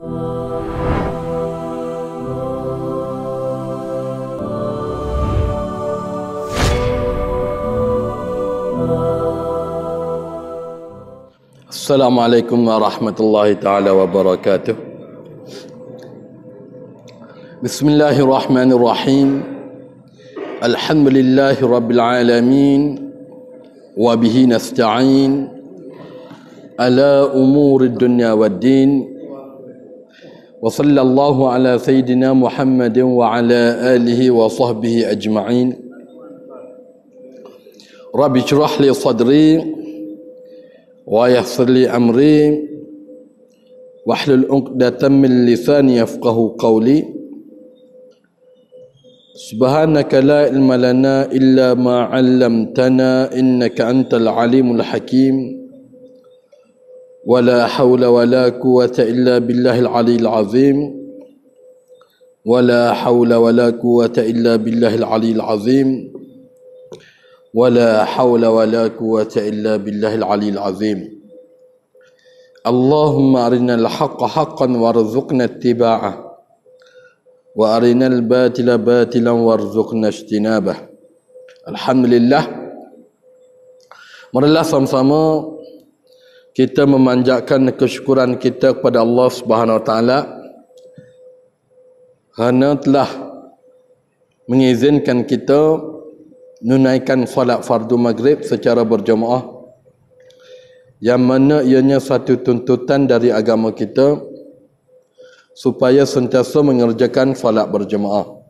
Assalamualaikum warahmatullahi taala wabarakatuh. Bismillahirrahmanirrahim. Alhamdulillahi rabbil alamin wa bihi nasta'in ala umuri dunya waddin. Wa sallallahu ala sayyidina Muhammadin wa ala alihi wa sahbihi ajma'in. Rabbi shrah li sadri wa yassir li amri wahlul 'uqdatam min lisani yafqahu qawli. Subhanaka la ilma lana illa ma 'allamtana innaka antal alimul hakim. Wa la hawla wa la quwwata illa billahil aliyil azim. Wa la hawla wa la quwwata illa billahil aliyil azim. ولا حول ولا قوة إلا بالله العلي العظيم. اللهم أرنا الحق حقا وارزقنا اتباعه وأرنا الباطل باطلا وارزقنا اجتنابه. Alhamdulillah, marilah sama-sama kita memanjatkan kesyukuran kita kepada Allah Subhanahu Wa Taala kerana telah mengizinkan kita menunaikan solat fardu maghrib secara berjemaah, yang mana ianya satu tuntutan dari agama kita supaya sentiasa mengerjakan solat berjemaah.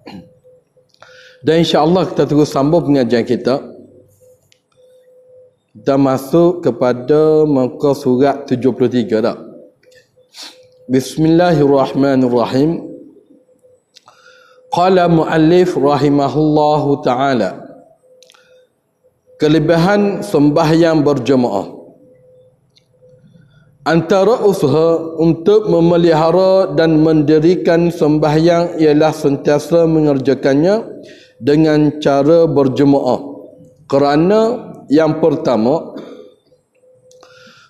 Dan insya-Allah kita terus sambung pengajian kita. Kita masuk kepada muka surat 73 dah. Bismillahirrahmanirrahim. Qala muallif rahimahullahu taala, kelebihan sembahyang berjemaah. Antara usaha untuk memelihara dan mendirikan sembahyang ialah sentiasa mengerjakannya dengan cara berjemaah. Kerana yang pertama,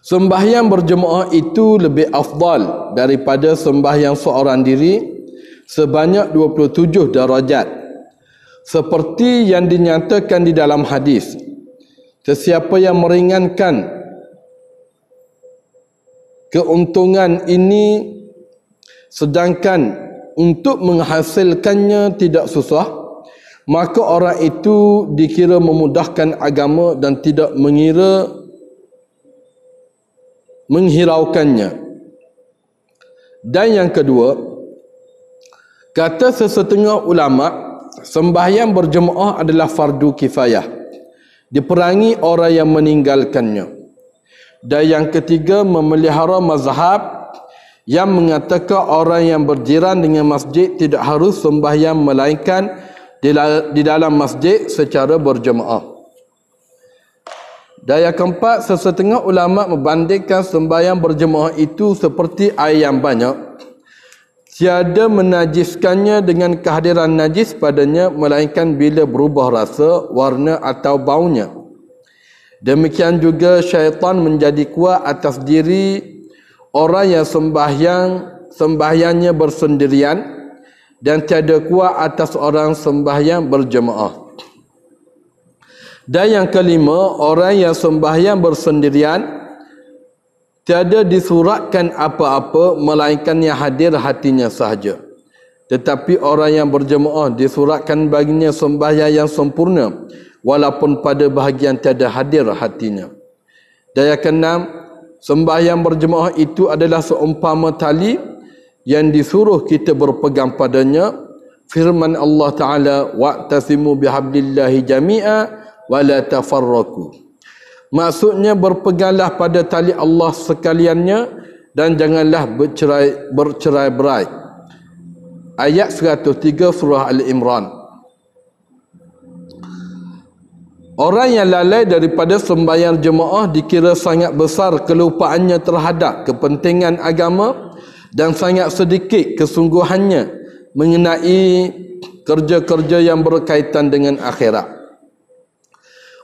sembahyang berjemaah itu lebih afdal daripada sembahyang seorang diri sebanyak 27 darajat. Seperti yang dinyatakan di dalam hadis, sesiapa yang meringankan keuntungan ini sedangkan untuk menghasilkannya tidak susah, maka orang itu dikira memudahkan agama dan tidak menghiraukannya. Dan yang kedua, kata sesetengah ulama, sembahyang berjemaah adalah fardu kifayah, diperangi orang yang meninggalkannya. Dan yang ketiga, memelihara mazhab yang mengatakan orang yang berjiran dengan masjid tidak harus sembahyang melainkan di dalam masjid secara berjemaah. Dan yang keempat, sesetengah ulama membandingkan sembahyang berjemaah itu seperti air yang banyak, tiada menajiskannya dengan kehadiran najis padanya melainkan bila berubah rasa, warna atau baunya. Demikian juga syaitan menjadi kuat atas diri orang yang sembahyangnya bersendirian dan tiada kuat atas orang sembahyang berjemaah. Dan yang kelima, orang yang sembahyang bersendirian tiada disuratkan apa-apa melainkan yang hadir hatinya sahaja. Tetapi orang yang berjemaah disuratkan baginya sembahyang yang sempurna walaupun pada bahagian tiada hadir hatinya. Dan yang keenam, sembahyang berjemaah itu adalah seumpama tali yang disuruh kita berpegang padanya. Firman Allah Ta'ala, wa'tasimu bihablillahi jami'a wa la tafarraku. Maksudnya berpeganglah pada tali Allah sekaliannya dan janganlah bercerai-berai. Ayat 103 surah Al-Imran. Orang yang lalai daripada sembahyang jemaah dikira sangat besar kelupaannya terhadap kepentingan agama dan sangat sedikit kesungguhannya mengenai kerja-kerja yang berkaitan dengan akhirat.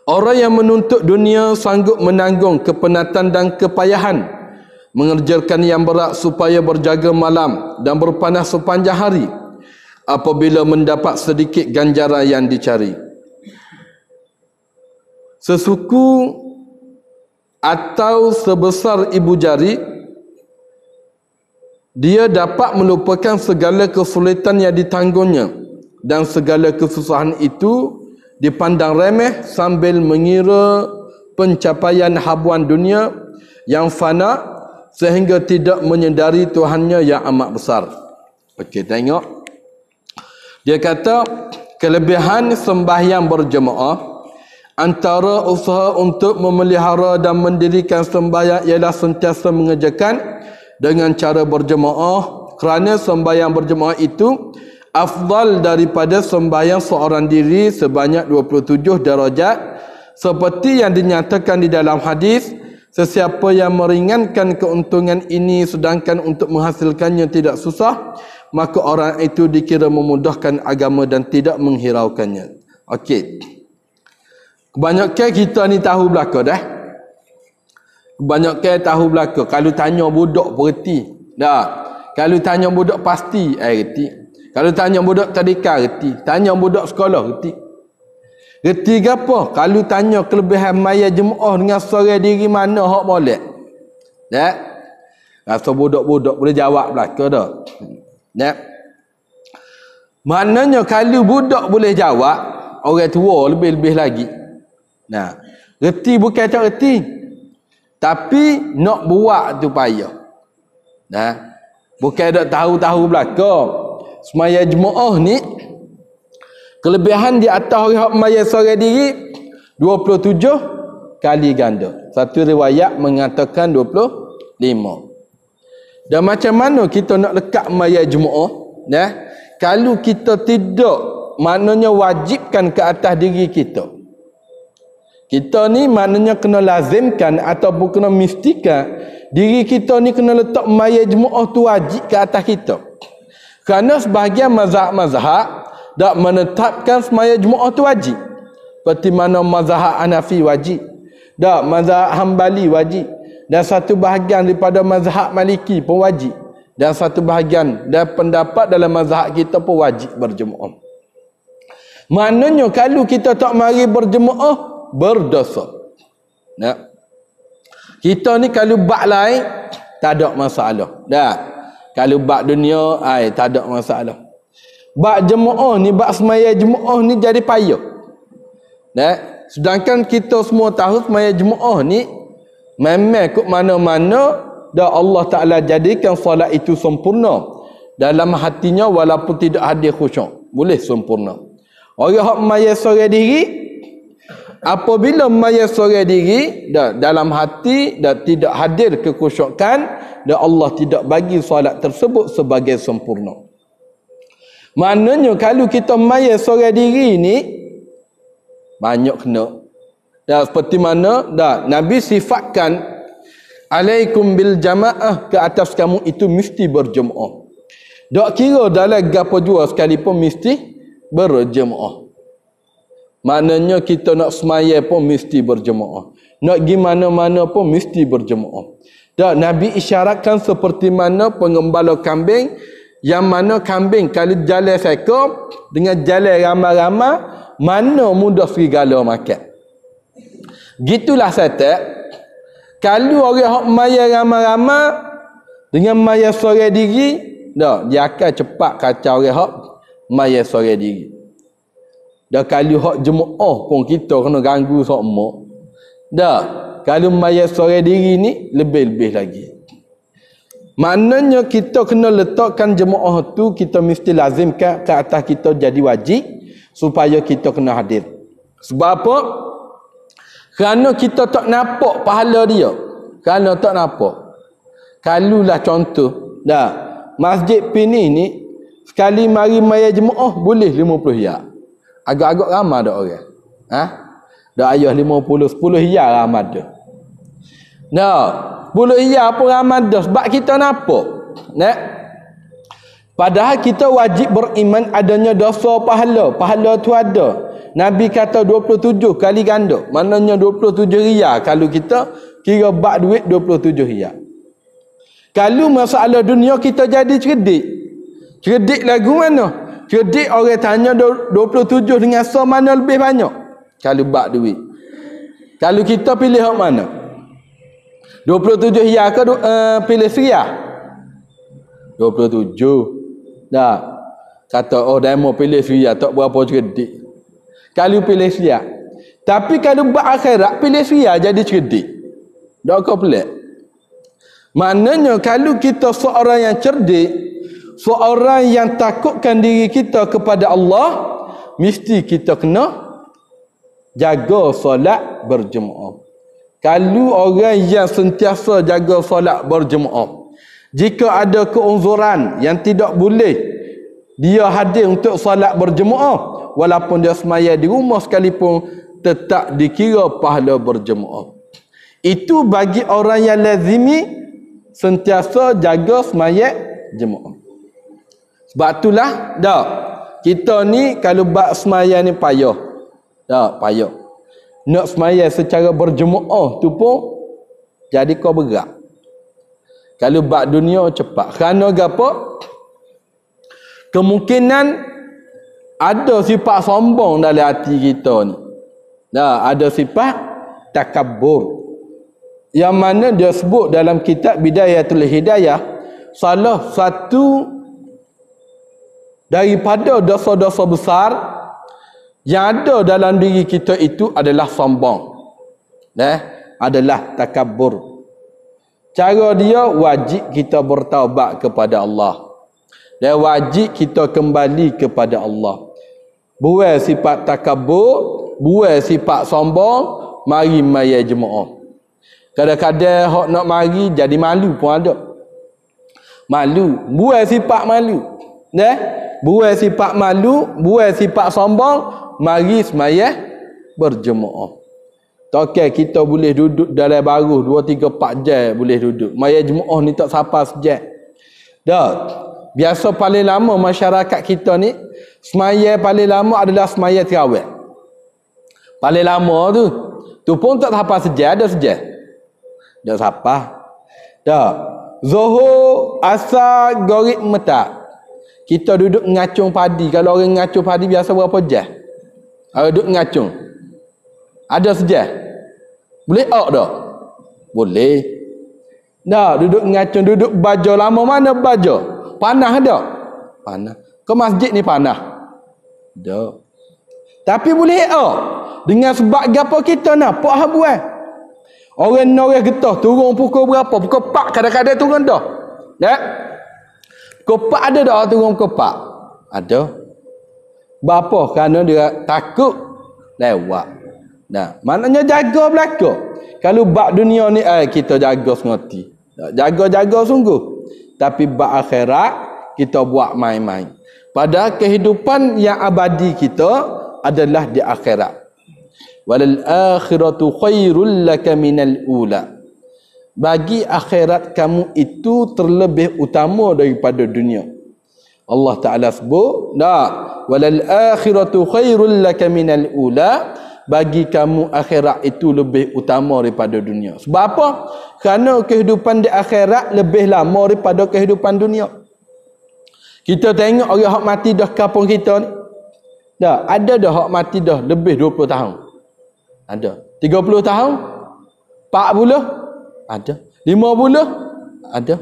Orang yang menuntut dunia sanggup menanggung kepenatan dan kepayahan mengerjakan yang berat supaya berjaga malam dan berpanas sepanjang hari apabila mendapat sedikit ganjaran yang dicari. Sesuku atau sebesar ibu jari, dia dapat melupakan segala kesulitan yang ditanggungnya dan segala kesusahan itu dipandang remeh sambil mengira pencapaian habuan dunia yang fana sehingga tidak menyedari Tuhannya yang amat besar. Okey, tengok. Dia kata kelebihan sembahyang berjemaah, antara usaha untuk memelihara dan mendirikan sembahyang ialah sentiasa mengerjakan dengan cara berjemaah, kerana sembahyang berjemaah itu afdal daripada sembahyang seorang diri sebanyak 27 darajat, seperti yang dinyatakan di dalam hadis, sesiapa yang meringankan keuntungan ini sedangkan untuk menghasilkannya tidak susah, maka orang itu dikira memudahkan agama dan tidak menghiraukannya. Okey, kebanyakan kita ni tahu belaka dah. Kebanyakan tahu belaka. Kalau tanya budak berhenti dah. Kalau tanya budak pasti reti. Kalau tanya budak tadika reti. Tanya budak sekolah reti. Reti ke apa? Kalau tanya kelebihan maya jemaah dengan seorang diri mana hak molek. Dah. Rasa budak-budak boleh jawab belaka dah. Dah. Maknanya kalau budak boleh jawab, orang tua lebih-lebih lagi. Nah, reti bukan tak reti, tapi nak buat tu payah. Nah, bukan tak tahu-tahu belaka. Semaya jemaah ni kelebihan di atas orang maya seorang diri 27 kali ganda. Satu riwayat mengatakan 25. Dan macam mana kita nak lekat maya jemaah? Nah, kalau kita tidak, maknanya wajibkan ke atas diri kita. Kita ni maknanya kena lazimkan ataupun kena mistikan diri kita ni kena letak maya jemaah tu wajib ke atas kita. Kerana sebahagian mazhab-mazhab tak menetapkan semaya jemaah tu wajib. Seperti mana mazhab Hanafi wajib, tak mazhab Hambali wajib, dan satu bahagian daripada mazhab Maliki pun wajib, dan satu bahagian dan pendapat dalam mazhab kita pun wajib berjemaah. Maknanya kalau kita tak mari berjemaah, berdosa. Nah, kita ni kalau bab lain tak ada masalah. Dah. Kalau bab dunia tak ada masalah. Bab jemaah ni, bab semaya jemaah ni jadi payah. Nah, sedangkan kita semua tahu semaya jemaah ni memang kok mana-mana dah Allah Taala jadikan solat itu sempurna dalam hatinya walaupun tidak hadir khusyuk. Boleh sempurna. Orang hak maya seorang diri, apabila maya seorang diri dalam hati dan tidak hadir kekhusyukan, dan Allah tidak bagi solat tersebut sebagai sempurna. Maknanya kalau kita maya seorang diri ni banyak kena. Dan seperti mana Nabi sifatkan alaikum bil jamaah, ke atas kamu itu mesti berjemaah. Tak kira dalam gapo jua sekalipun mesti berjemaah. Maknanya kita nak semaya pun mesti berjemaah. Nak pergi mana-mana pun mesti berjemaah. Dan Nabi isyaratkan seperti mana pengembala kambing, yang mana kambing kalau jalan seekor dengan jalan ramai-ramai, mana mudah serigala makan. Gitulah setan. Kalau orang hak maya ramai-ramai dengan maya seorang diri, dia akan cepat kacau orang hak maya seorang diri. Dah kalau hak jemaah pun kita kena ganggu sokmo. Dah, kalau maya seorang diri ni lebih-lebih lagi. Maknanya kita kena letakkan jemaah tu, kita mesti lazimkan ke atas kita jadi wajib supaya kita kena hadir. Sebab apa? Kerana kita tak nampak pahala dia. Kerana tak nampak. Kalulah contoh, masjid Pini ni sekali mari maya jemaah boleh 50 riyal. Agak-agak ramai dah orang. Dah ayah 50, 10 riyal ramai dah. 10 riyal pun ramai dah sebab kita nampak. Padahal kita wajib beriman adanya dosa pahala. Pahala tu ada. Nabi kata 27 kali ganda. Maknanya 27 riyal kalau kita kira bak duit 27 riyal. Kalau masalah dunia kita jadi cerdik. Cerdik lagu mana? Cerdik orang tanya 27 dengan so mana lebih banyak? Kalau bak duit. Kalau kita pilih hak mana? 27 hia ke pilih seria? 27. Dah. Kata demo pilih seria tak berapa cerdik. Kalau pilih seria. Tapi kalau bak akhirat pilih seria jadi cerdik. Tak kau pelik. Maknanya kalau kita seorang yang cerdik, seorang yang takutkan diri kita kepada Allah, mesti kita kena jaga solat berjemaah. Kalau orang yang sentiasa jaga solat berjemaah, jika ada keuzuran yang tidak boleh dia hadir untuk solat berjemaah, walaupun dia semaya di rumah sekalipun, tetap dikira pahala berjemaah. Itu bagi orang yang lazimi sentiasa jaga semaya jemaah. Sebab itulah dak kita ni kalau bab semaya ni payah. Tak payah. Nak semaya secara berjemaah tu pun jadi kau berat. Kalau bab dunia cepat. Kerana gapo? Kemungkinan ada sifat sombong dalam hati kita ni. Dah ada sifat takabbur. Yang mana dia sebut dalam kitab Bidayatul Hidayah, salah satu daripada dosa-dosa besar yang ada dalam diri kita itu adalah sombong. Adalah takabbur. Cara dia wajib kita bertaubat kepada Allah. Dan wajib kita kembali kepada Allah. Buai sifat takabbur, buai sifat sombong, mari maya jemaah. Kadang-kadang hok nak mari jadi malu pun ada. Malu, buai sifat malu. Buai sifat malu, buai sifat sombong, mari semaya berjemaah. Tokai kita boleh duduk dalam baru 2, 3, 4 jam boleh duduk. Maya jemaah ni tak sampai sejam. Dah. Biasa paling lama masyarakat kita ni semaya paling lama adalah semaya tarawih. Paling lama tu pun tak sampai sejam, ada sejam. Dah sampai. Dah. Zuhur, asar, maghrib, metak. Kita duduk ngacung padi. Kalau orang ngacung padi biasa berapa jam? Orang duduk ngacung. Ada sejam? Boleh tak? Boleh. Dah, duduk ngacung, duduk baja. Lama mana baja? Panah tak? Panah. Ke masjid ni panah? Tak. Tapi boleh tak? Dengan sebab gapo kita nak? Pak habuan. Orang-orang getah turun pukul berapa? Pukul 4 kadang-kadang turun dah. Ya? Pukul 4 ada tak turun pukul 4? Ada. Bapa kerana dia takut lewat. Nah, maknanya jaga belaka. Kalau bab dunia ni kita jaga sengoti. Jaga-jaga sungguh. Tapi bab akhirat kita buat main-main. Padahal kehidupan yang abadi kita adalah di akhirat. Walal akhiratu khairul laka minal ula. Bagi akhirat kamu itu terlebih utama daripada dunia. Allah Ta'ala sebut, walal akhiratu khairul laka minal ula. Bagi kamu akhirat itu lebih utama daripada dunia. Sebab apa? Kerana kehidupan di akhirat lebih lama daripada kehidupan dunia. Kita tengok orang hak mati dah kampung kita ni. Ada dah hak mati dah lebih 20 tahun. Ada. 30 tahun? 40? Ada. 50? Ada.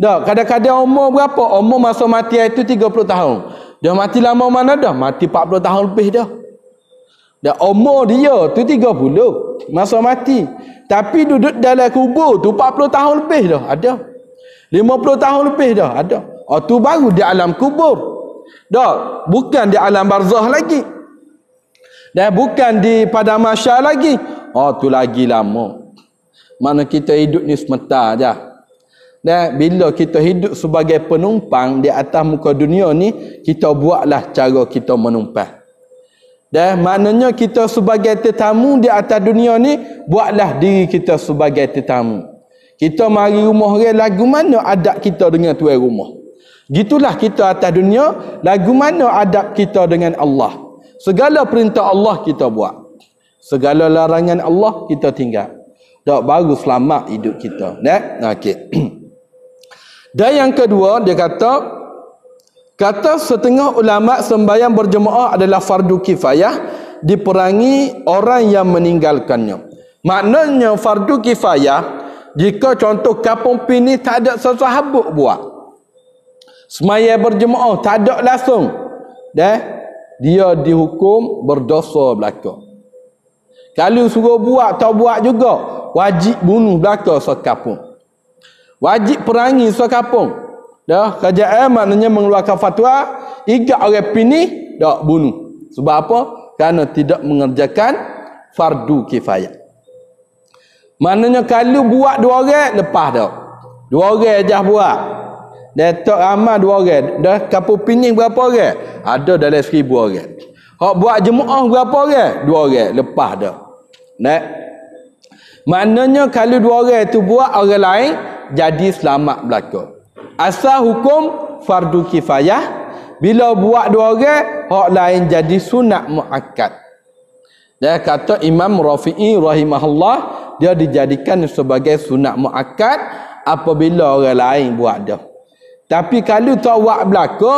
Kadang-kadang umur berapa? Umur masa mati itu 30 tahun. Dia mati lama mana dah? Mati 40 tahun lebih dah. Dan umur dia tu 30 masa mati. Tapi duduk dalam kubur tu 40 tahun lebih dah. Ada. 50 tahun lebih dah. Ada. Tu baru di alam kubur. Bukan di alam barzah lagi. Dan bukan di padang mahsyar lagi. Tu lagi lama. Mana kita hidup ni sementara aja. Dan bila kita hidup sebagai penumpang di atas muka dunia ni, kita buatlah cara kita menumpang. Dan maknanya kita sebagai tetamu di atas dunia ni, buatlah diri kita sebagai tetamu. Kita mari rumah orang, lagu mana adab kita dengan tuan rumah. Gitulah kita atas dunia, lagu mana adab kita dengan Allah. Segala perintah Allah kita buat. Segala larangan Allah kita tinggal. Tak baru selamat hidup kita. Okey. Dan yang kedua dia kata setengah ulama sembahyang berjemaah adalah fardu kifayah diperangi orang yang meninggalkannya. Maknanya fardu kifayah jika contoh kampung pini tak ada sesahabuk buat sembahyang berjemaah tak ada langsung, dia dihukum berdosa belaka. Kalau suruh buat tak buat juga, wajib bunuh belaka sekampung, wajib perangi sekampung. Kerajaan maknanya mengeluarkan fatwa ikat orang pini tak bunuh. Sebab apa? Kerana tidak mengerjakan fardu kifayah. Maknanya kalau buat 2 orang lepas dah. 2 orang aja buat. Dan tak ramai 2 orang. Dah kampung pini berapa orang? Ada dalam 1000 orang. Hak buat jemaah berapa orang? 2 orang lepas dah. Maknanya kalau 2 orang tu buat, orang lain jadi selamat belaka. Asal hukum fardu kifayah, bila buat 2 orang, hak lain jadi sunat muakkad. Dia kata Imam Rafi'i rahimahullah, dia dijadikan sebagai sunat muakkad apabila orang lain buat dah. Tapi kalau tak buat belaka,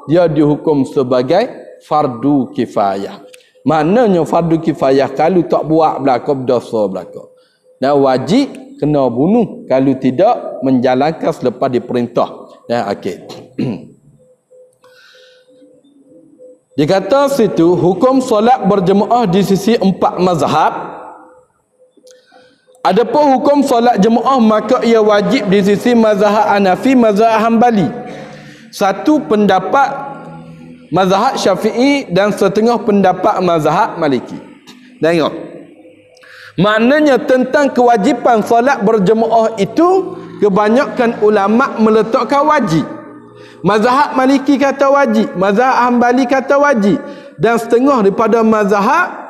dia dihukum sebagai fardu kifayah. Maknanya fardu kifayah kalau tak buat belaka, berdosa belaka. Dan wajib kena bunuh kalau tidak menjalankan selepas diperintah. Okey. Dia kata situ hukum solat berjemaah di sisi 4 mazhab. Adapun hukum solat jemaah maka ia wajib di sisi mazhab Hanafi, mazhab Hambali. Satu pendapat mazhab Syafi'i dan setengah pendapat mazhab Maliki. Tengok. Maknanya tentang kewajipan solat berjemaah itu kebanyakan ulama meletakkan wajib. Mazhab Maliki kata wajib, mazhab Hambali kata wajib, dan setengah daripada mazhab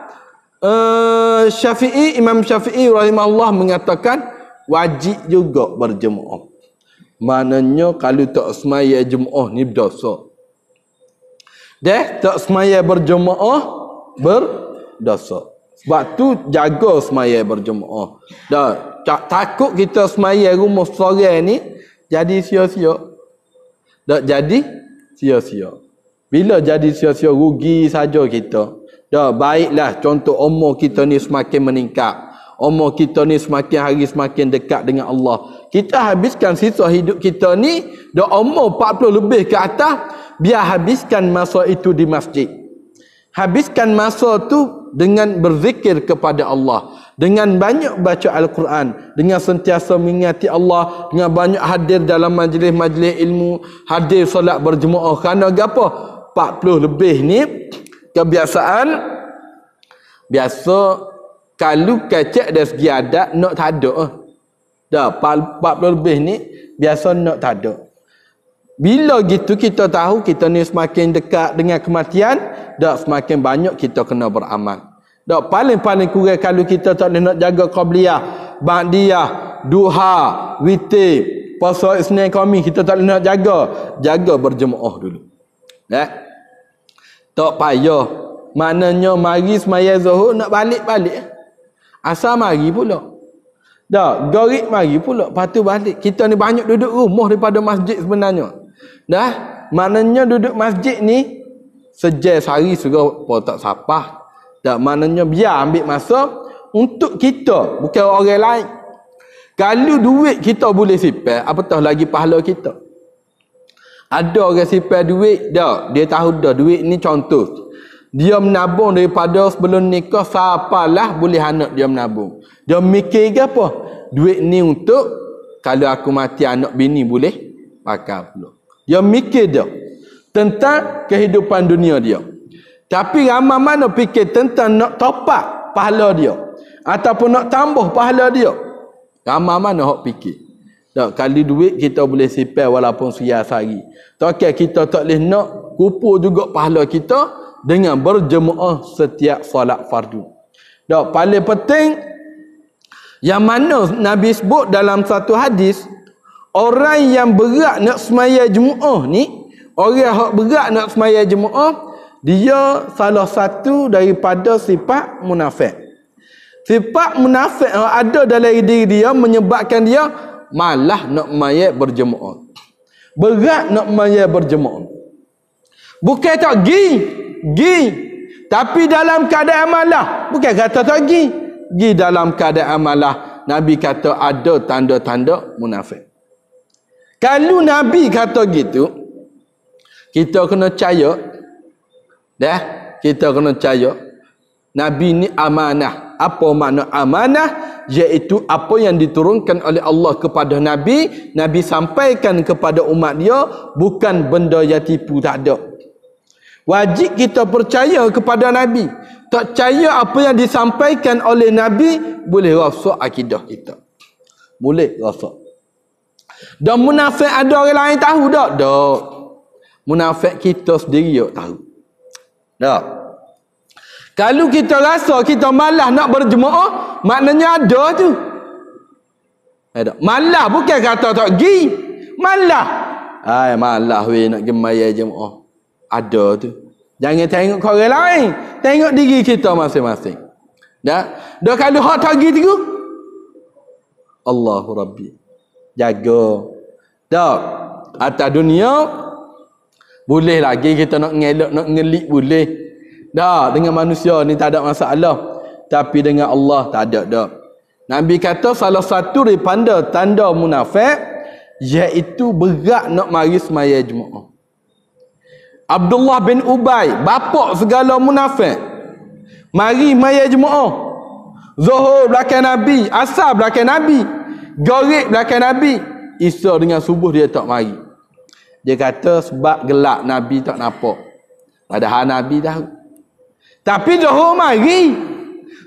Syafi'i, Imam Syafi'i rahimahullah mengatakan wajib juga berjemaah. Maknanya kalau tak semaya jemaah ni berdosa. Tak semaya berjemaah berdosa. Sebab tu jaga semaya berjemaah. Takut kita semaya rumah seorang ni jadi sia-sia. Tak jadi sia-sia. Bila jadi sia-sia, rugi saja kita. Baiklah contoh umur kita ni semakin meningkat. Umur kita ni semakin hari semakin dekat dengan Allah. Kita habiskan sisa hidup kita ni dah umur 40 lebih ke atas, biar habiskan masa itu di masjid. Habiskan masa tu dengan berzikir kepada Allah, dengan banyak baca Al-Quran, dengan sentiasa mengingati Allah, dengan banyak hadir dalam majlis-majlis ilmu, hadir solat berjemaah. Kerana apa? 40 lebih ni kebiasaan biasa. Kalau kecek dari segi adat nak tak ada. 40 lebih ni biasa nak tak ada. Bila gitu kita tahu kita ni semakin dekat dengan kematian, semakin banyak kita kena beramal. Paling-paling kurang kalau kita tak boleh nak jaga qabliyah, ba'diyah, duha, witir, puasa Isnin Khamis, kita tak boleh nak jaga berjemaah dulu. Tak payah. Maknanya mari semaya zuhur nak balik-balik. Asal mari pula. Garik mari pula, lepas tu balik. Kita ni banyak duduk rumah daripada masjid sebenarnya. Maknanya duduk masjid ni sejak sehari suruh tak sapah. Maknanya biar ambil masa untuk kita, bukan orang lain. Kalau duit kita boleh simpan, apatah lagi pahala kita. Ada orang simpan duit, dia tahu duit ni contoh. Dia menabung daripada sebelum nikah, siapalah boleh anak dia menabung. Dia mikir ke apa? Duit ni untuk kalau aku mati anak bini boleh pakai pula. Dia mikir dia tentang kehidupan dunia dia. Tapi ramai mana fikir tentang nak topak pahala dia ataupun nak tambah pahala dia. Ramai mana hak fikir. Kali duit kita boleh simpan walaupun sehari. Tak kita tak boleh nak kumpul juga pahala kita dengan berjemaah setiap solat fardu. Paling penting yang mana Nabi sebut dalam satu hadis, orang yang berat nak semaya jemaah ni, orang yang berat nak semaya jemaah, dia salah satu daripada sifat munafik. Sifat munafik ada dalam diri dia menyebabkan dia malah nak mayat berjemaah. Berat nak mayat berjemaah. Bukan tak gi. Tapi dalam keadaan malah. Bukan kata tak gi. Gi dalam keadaan malah. Nabi kata ada tanda-tanda munafik. Kalau Nabi kata gitu, kita kena percaya. Dah, kita kena percaya. Nabi ni amanah. Apa makna amanah? Iaitu apa yang diturunkan oleh Allah kepada Nabi, Nabi sampaikan kepada umat dia, bukan benda yang tipu, tak ada. Wajib kita percaya kepada Nabi. Tak percaya apa yang disampaikan oleh Nabi, boleh rosak akidah kita. Boleh rosak. Dan munafik ada orang lain tahu tak? Tak. Munafik kita sendiri tahu. Tak. Kalau kita rasa kita malas nak berjemaah, maknanya ada tu. Ada. Malas bukan kata tak pergi. Malas. Malas weh nak gemaya jemaah. Ada tu. Jangan tengok ke orang lain. Tengok diri kita masing-masing. Dah kalau hak tak pergi tu, Allahu Rabbi. Jaga. Tak. Atas dunia boleh lagi kita nak ngelak, nak ngelik boleh. Dah, dengan manusia ni tak ada masalah. Tapi dengan Allah tak ada dah. Nabi kata salah satu daripada tanda munafik iaitu berat nak mari semaya Jumaat. Abdullah bin Ubay, bapak segala munafik, mari maya Jumaat. Zuhur belakang Nabi, asar belakang Nabi, Gharib belakang Nabi. Isya dengan subuh dia tak mari. Dia kata sebab gelap Nabi tak nampak. Padahal Nabi tahu. Tapi Zuhur mari,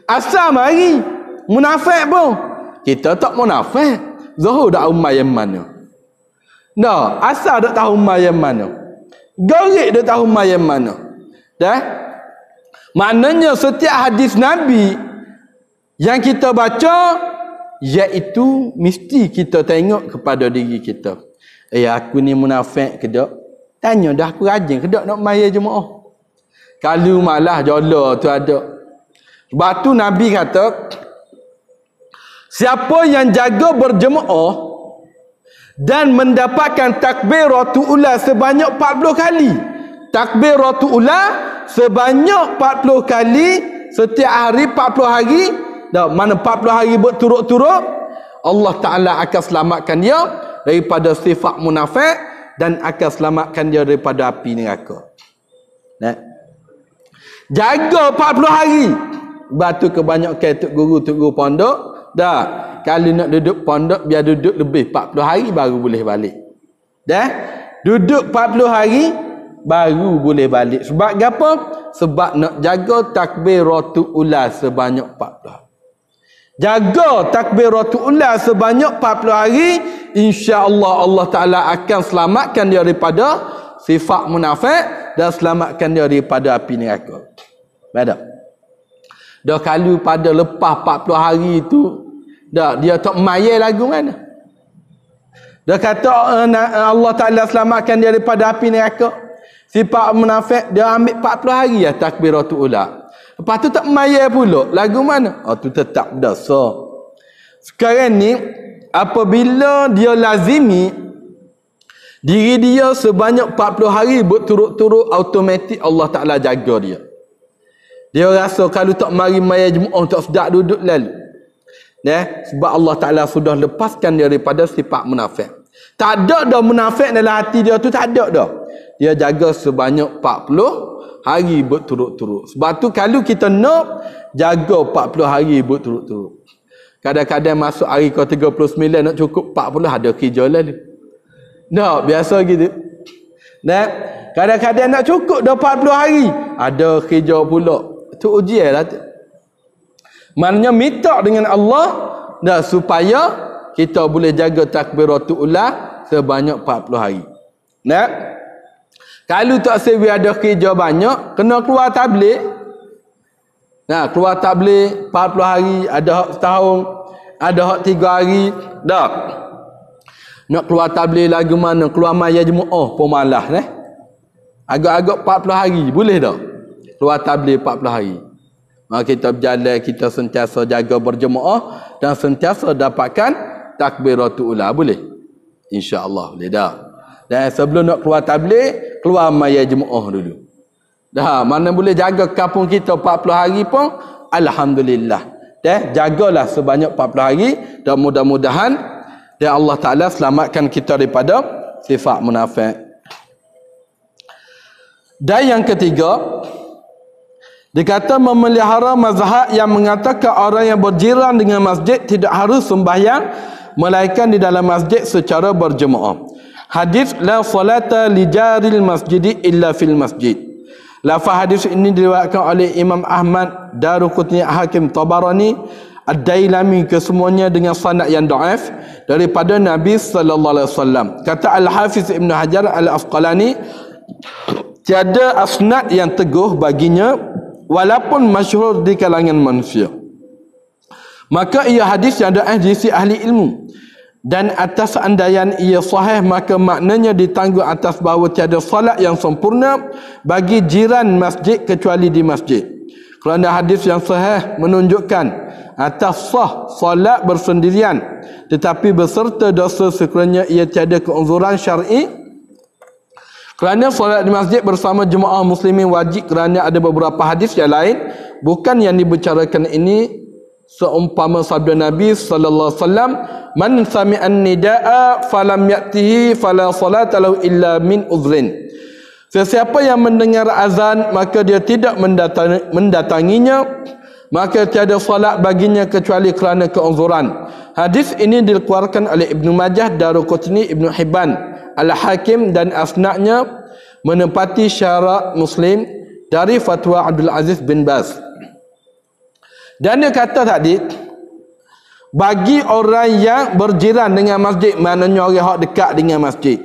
asar mari, munafik pun. Kita tak munafik. Zuhur dak umai yang mana? Dah, asar dak tahu umai yang mana? Gharib dak tahu umai yang mana? Dah? Maknanya setiap hadis Nabi yang kita baca, iaitu mesti kita tengok kepada diri kita. Aku ni munafik ke tak? Tanya dah aku rajin ke tak nak maya jemaah? Kalau malah jola tu ada. Sebab tu Nabi kata, siapa yang jaga berjemaah dan mendapatkan takbiratul ula sebanyak 40 kali. Takbiratul ula sebanyak 40 kali setiap hari 40 hari. Dah mana 40 hari berturut-turut, Allah Taala akan selamatkan dia daripada sifat munafik dan akan selamatkan dia daripada api neraka. Nah. Jaga 40 hari. Batu kebanyakan tok guru pondok, dah kalau nak duduk pondok biar duduk lebih 40 hari baru boleh balik. Dah duduk 40 hari baru boleh balik. Sebab apa? Sebab nak jaga takbiratul ula sebanyak 40 hari. Jaga takbiratul ula sebanyak 40 hari, insya-Allah Allah Taala akan selamatkan dia daripada sifat munafik dan selamatkan dia daripada api neraka. Ada. Dah kalau pada lepas 40 hari tu, dah dia tak mayai lagu mana? Dah kata Allah Taala selamatkan dia daripada api neraka. Sifat munafik dia ambil 40 hari ya takbiratul ula. Lepas tu tak mayai pula. Lagu mana? Tu tetap dosa. Sekarang ni apabila dia lazimi diri dia sebanyak 40 hari berturut-turut, automatik Allah Taala jaga dia. Dia rasa kalau tak mari maya Jumaat tak sedap duduk lalu. Sebab Allah Taala sudah lepaskan dia daripada sifat munafik. Tak ada dah munafik dalam hati dia tu, tak ada dah. Dia jaga sebanyak 40 hari berturut-turut. Sebab tu kalau kita nak jaga 40 hari berturut-turut. Kadang-kadang masuk hari ke-39 nak cukup 40 ada kerja lalu. Tak, biasa gitu. Kadang-kadang nak cukup dah 40 hari ada kerja pula. Itu ujian lah tu. Maknanya minta dengan Allah dah supaya kita boleh jaga takbiratul ula sebanyak 40 hari. Kalau tak sewi ada kerja banyak, kena keluar tabligh. Keluar tabligh 40 hari, ada hak setahun, ada hak 3 hari, dah. Nak keluar tabligh lagu mana? Keluar maya Jumaat pun malas Agak-agak 40 hari boleh tak? Keluar tabligh 40 hari. Maka kita berjalan, kita sentiasa jaga berjemaah dan sentiasa dapatkan takbiratul ula. Boleh? InsyaAllah boleh dah. Dan sebelum nak keluar tabligh, keluar maya jemaah dulu. Dah, mana boleh jaga kampung kita 40 hari pun, alhamdulillah. Jagalah sebanyak 40 hari dan mudah-mudahan dan Allah Ta'ala selamatkan kita daripada sifat munafik. Dan yang ketiga, dikata memelihara mazhab yang mengatakan orang yang berjiran dengan masjid tidak harus sembahyang melainkan di dalam masjid secara berjemaah. Hadis la salata li jaril masjidi illa fil masjid. Lafaz hadis ini diriwayatkan oleh Imam Ahmad, Daruqutni, Hakim, Tabarani, Ad-Dailami, kesemuanya dengan sanad yang dhaif daripada Nabi sallallahu alaihi wasallam. Kata Al-Hafiz Ibn Hajar Al-Asqalani, tiada asnad yang teguh baginya walaupun masyhur di kalangan manusia. Maka ia hadis yang dhaif di sisi ahli ilmu. Dan atas andaian ia sahih, maka maknanya ditanggung atas bahawa tiada salat yang sempurna bagi jiran masjid kecuali di masjid. Kerana hadis yang sahih menunjukkan atas sah salat bersendirian tetapi beserta dosa sekiranya ia tiada keunzuran syar'i. Kerana salat di masjid bersama jemaah muslimin wajib kerana ada beberapa hadis yang lain. Bukan yang dibicarakan ini seumpama sabda Nabi sallallahu alaihi wasallam, man sami'an nidaa falam ya'tihi fala salata lahu illa min uzrin. Sesiapa yang mendengar azan maka dia tidak mendatanginya, maka tiada salat baginya kecuali kerana keunzuran. Hadis ini dikeluarkan oleh Ibnu Majah, Daruqutni, Ibnu Hibban, Al-Hakim dan asnadnya menempati syarat Muslim dari fatwa Abdul Aziz bin Baz. Dan dia kata tadi, bagi orang yang berjiran dengan masjid, maknanya orang yang dekat dengan masjid.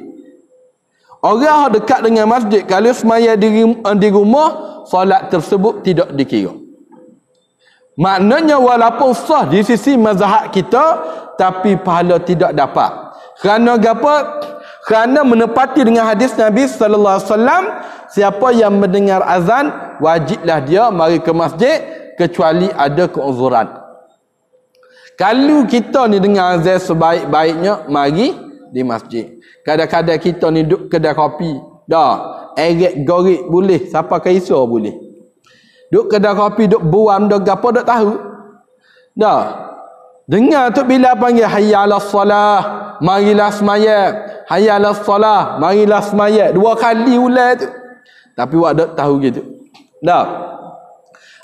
Orang yang dekat dengan masjid, kalau semaya di rumah, solat tersebut tidak dikira. Maknanya walaupun sah di sisi mazhab kita, tapi pahala tidak dapat. Kerana apa? Kerana menepati dengan hadis Nabi sallallahu alaihi wasallam, siapa yang mendengar azan, wajiblah dia mari ke masjid kecuali ada keuzuran. Kalau kita ni dengar azan sebaik-baiknya, mari di masjid. Kadang-kadang kita ni duduk kedai kopi, dah eret gorik boleh, siapa kaisar boleh. Duduk kedai kopi, duduk buam, duduk gapo, duduk tahu. Dah dengar tu bila panggil hayya 'alas solah, marilah semaya. Hayya 'alas solah, marilah semaya. 2 kali ulang tu. Tapi awak duk tahu gitu. Dah.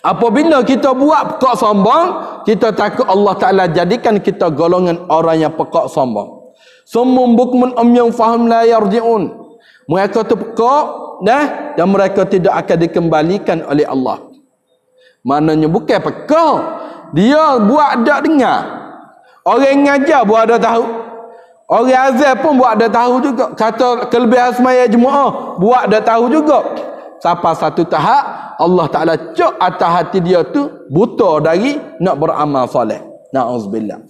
Apabila kita buat pekak sombong, kita takut Allah Ta'ala jadikan kita golongan orang yang pekak sombong. Summun bukmun umyun fahum la yarji'un. Mereka tu pekak dan mereka tidak akan dikembalikan oleh Allah. Maknanya bukan pekak, dia buat tak dengar. Orang ngajar buat tak tahu. Orang azan pun buat tak tahu juga. Kata kelebihan semaya jemaah, buat tak tahu juga. Sampai satu tahap Allah Ta'ala cok atas hati dia tu buta dari nak beramal soleh. Na'udzubillah.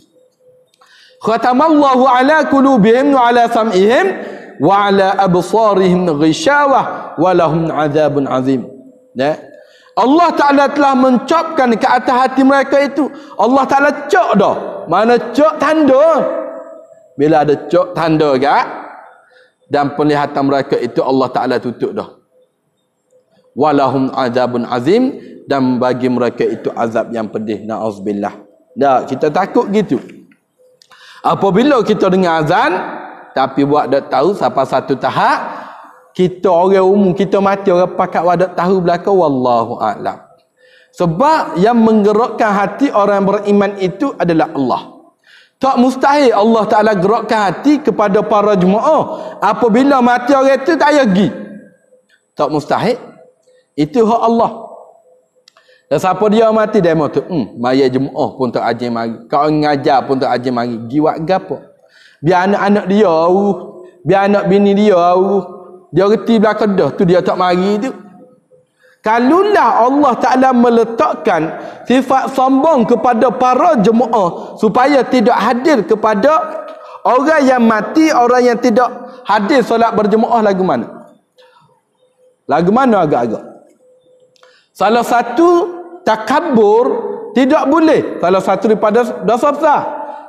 Khatamallahu ala qulubihim wa ala sam'ihim wa ala absarihim ghishawah wa lahum azabun azim. Allah Ta'ala telah mencopkan ke atas hati mereka itu. Allah Ta'ala cok dah. Mana cok tanda? Bila ada cok tanda kan? Dan penglihatan mereka itu Allah Ta'ala tutup dah. Walahum azabun azim, dan bagi mereka itu azab yang pedih. Na'udzubillah. Dah, kita takut gitu. Apabila kita dengar azan tapi buat tak tahu sampai satu tahap, kita orang umum, kita mati orang pakat buat tak tahu belaka, wallahu a'lam. Sebab yang menggerakkan hati orang beriman itu adalah Allah. Tak mustahil Allah Ta'ala gerakkan hati kepada para jemaah apabila mati orang itu tak payah pergi. Tak mustahil. Itu hak Allah. Dan siapa dia mati demo tu, maya jemaah pun tak ajin mari. Kau ngajar pun tak ajin mari. Giwat gapo? Biar anak-anak dia biar anak bini dia dia reti belakang dah tu dia tak mari tu. Kalulah Allah Ta'ala meletakkan sifat sombong kepada para jemaah supaya tidak hadir kepada orang yang mati, orang yang tidak hadir solat berjemaah, lagu mana? Lagu mana agak-agak? Salah satu takabur tidak boleh salah satu daripada dosa besar.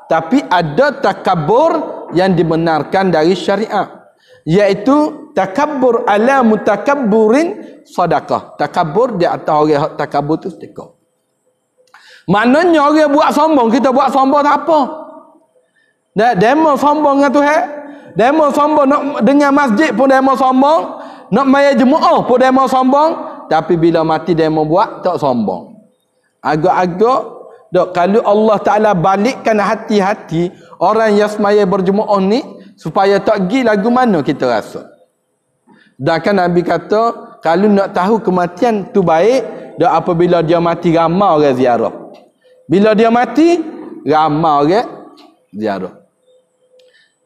Tapi ada takabur yang dibenarkan dari syariat, iaitu takabur ala mutakabburin sedekah. Takabur di atas orang takabur tu sedekah. Maknanya orang buat sombong, kita buat sombong tak apa. Demo sombong dengan Tuhan, demo sombong nak dengan masjid pun demo sombong, nak maya jemaah pun demo sombong, tapi bila mati demo buat tak sombong. Agak-agak dok, kalau Allah Ta'ala balikkan hati-hati orang yang semaya berjemaah ni supaya tak pergi lagu mana kita rasa. Dan kan Nabi kata kalau nak tahu kematian tu baik, dok apabila dia mati ramai orang ziarah. Bila dia mati ramai orang ziarah.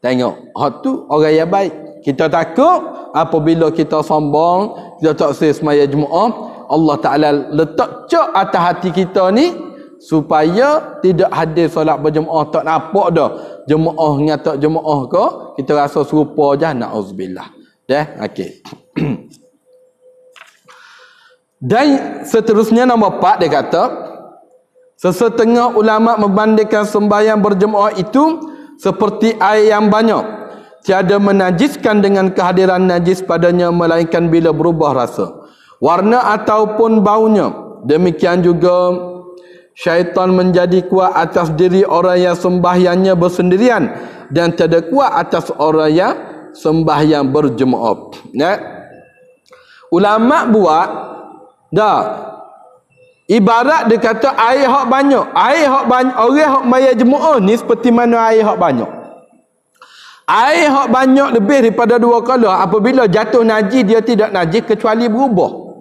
Tengok, hak tu orang yang baik. Kita takut apabila kita sombong, kita tak semaya jemaah, Allah Ta'ala letak cak atas hati kita ni supaya tidak hadir solat berjemaah, tak nampak dah jemaah dengan tak jemaah ke, kita rasa serupa je, na'udzubillah. Okey. Dan seterusnya nombor 4 dia kata, sesetengah ulama membandingkan sembahyang berjemaah itu seperti air yang banyak, tiada menajiskan dengan kehadiran najis padanya melainkan bila berubah rasa, warna ataupun baunya. Demikian juga syaitan menjadi kuat atas diri orang yang sembahyangnya bersendirian dan tidak kuat atas orang yang sembahyang berjemaah. Ulama buat ibarat dia kata air hak banyak. Air hak banyak, orang hak maya jemaah ni seperti mana air hak banyak. Air hak banyak lebih daripada 2 kali. Apabila jatuh najis, dia tidak najis kecuali berubah.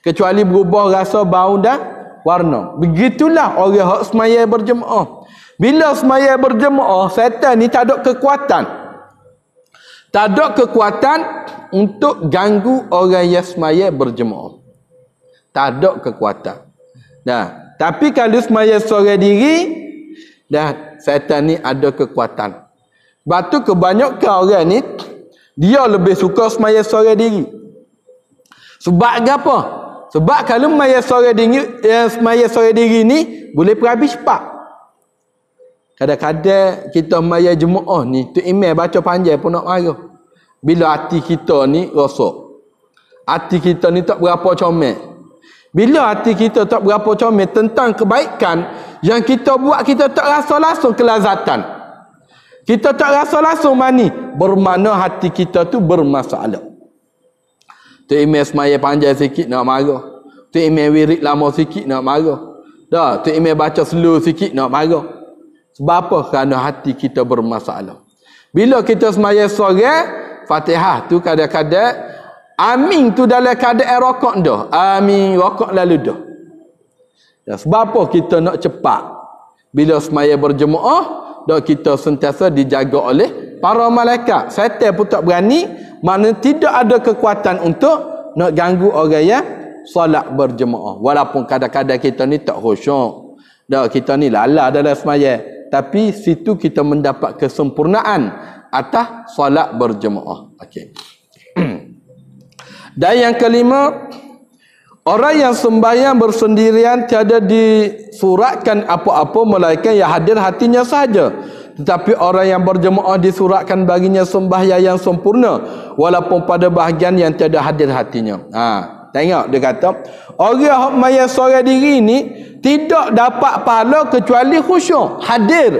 Kecuali berubah rasa, bau dan warna. Begitulah orang hak semaya berjemaah. Bila semaya berjemaah, syaitan ni tak ada kekuatan. Tak ada kekuatan untuk ganggu orang yang semaya berjemaah. Tak ada kekuatan. Tapi kalau semaya seorang diri, syaitan ni ada kekuatan. Sebab tu kebanyakan orang ni dia lebih suka semaya seorang diri. Sebab apa? Sebab kalau semaya seorang diri ni boleh perhabis cepat. Kadang-kadang kita maya jemaah ni, tu imam baca panjang pun nak marah. Bila hati kita ni rosak, hati kita ni tak berapa comel. Bila hati kita tak berapa comel tentang kebaikan yang kita buat, kita tak rasa langsung kelazatan, kita tak rasa langsung mani, bermakna hati kita tu bermasalah. Tu imam semaya panjang sikit nak marah, tu imam wirid lama sikit nak marah, tu imam baca slow sikit nak marah. Sebab apa? Kerana hati kita bermasalah. Bila kita semaya seorang Fatihah tu kadang-kadang amin tu dalam keadaan rokok dah, amin rokok lalu dah. Sebab apa kita nak cepat? Bila semaya berjemaah, kita sentiasa dijaga oleh para malaikat. Syaitan pun tak berani, mana tidak ada kekuatan untuk nak ganggu orang yang solat berjemaah. Walaupun kadang-kadang kita ni tak khusyuk, kita ni lala dalam semaya, tapi situ kita mendapat kesempurnaan atas solat berjemaah. Okey. Dan yang kelima, orang yang sembahyang bersendirian tiada disuratkan apa-apa melainkan yang hadir hatinya sahaja. Tetapi orang yang berjemaah disuratkan baginya sembahyang yang sempurna walaupun pada bahagian yang tiada hadir hatinya. Tengok dia kata, orang yang maya seorang diri ni tidak dapat pahala kecuali khusyuk. Hadir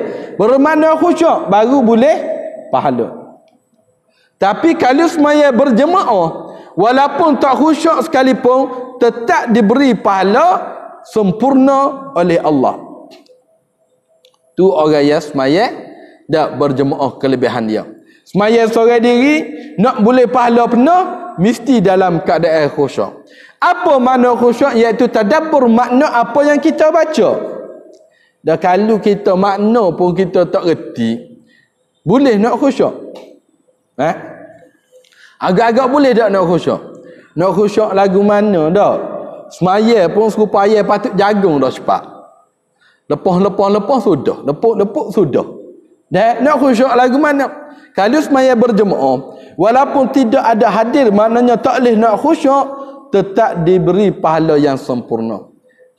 bermakna khusyuk baru boleh pahala. Tapi kalau semaya berjemaah, walaupun tak khusyuk sekalipun, tetap diberi pahala sempurna oleh Allah. Tu orang yang semaya dak berjemaah kelebihan dia. Semaya seorang diri nak boleh pahala penuh mesti dalam keadaan khusyuk. Apa makna khusyuk? Iaitu tadabbur makna apa yang kita baca. Dan kalau kita makna pun kita tak reti, boleh nak khusyuk? Agak-agak boleh tak nak khusyuk? Nak khusyuk lagu mana dah? Semaya pun serupa ayat patut jagung dah cepat. Lepas sudah. Lepuk sudah. Dan nak khusyuk lagu mana? Kalau semaya berjemaah, walaupun tidak ada hadir, maknanya tak boleh nak khusyuk, tetap diberi pahala yang sempurna.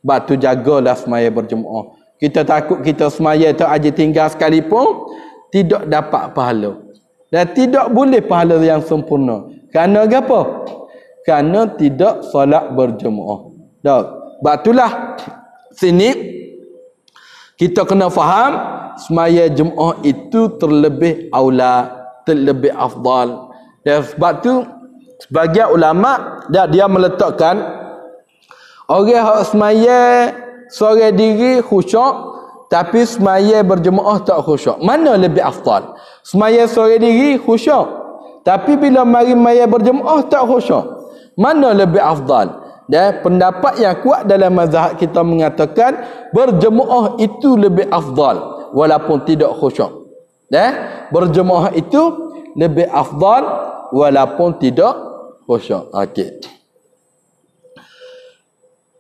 Batu jagalah semaya berjemaah. Kita takut kita semaya tu aja tinggal sekalipun tidak dapat pahala. Dan tidak boleh pahala yang sempurna. Kerana apa? Kerana tidak solat berjemaah. Dah. Sebab itulah sini kita kena faham semaya jemaah itu terlebih aula, terlebih afdal. Dan sebab tu sebagian ulama dia meletakkan orang yang semaya seorang diri khusyuk tapi semaya berjemaah tak khusyuk. Mana lebih afdal? Semaya seorang diri khusyuk tapi bila mari maya berjemaah tak khusyuk. Mana lebih afdal? Dan pendapat yang kuat dalam mazhab kita mengatakan berjemaah itu lebih afdal walaupun tidak khusyuk. Berjemaah itu lebih afdal walaupun tidak khusyuk. Okey.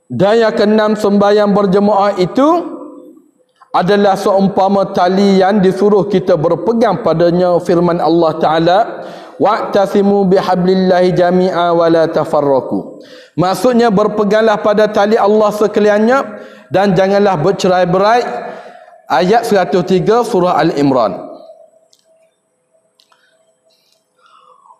Dan yang keenam, sembahyang berjemaah itu adalah seumpama tali yang disuruh kita berpegang padanya firman Allah Ta'ala, wa'tasimu bihablillahi jami'a wa la tafarraku. Maksudnya berpeganglah pada tali Allah sekaliannya dan janganlah bercerai-berai. Ayat 103 surah Al-Imran.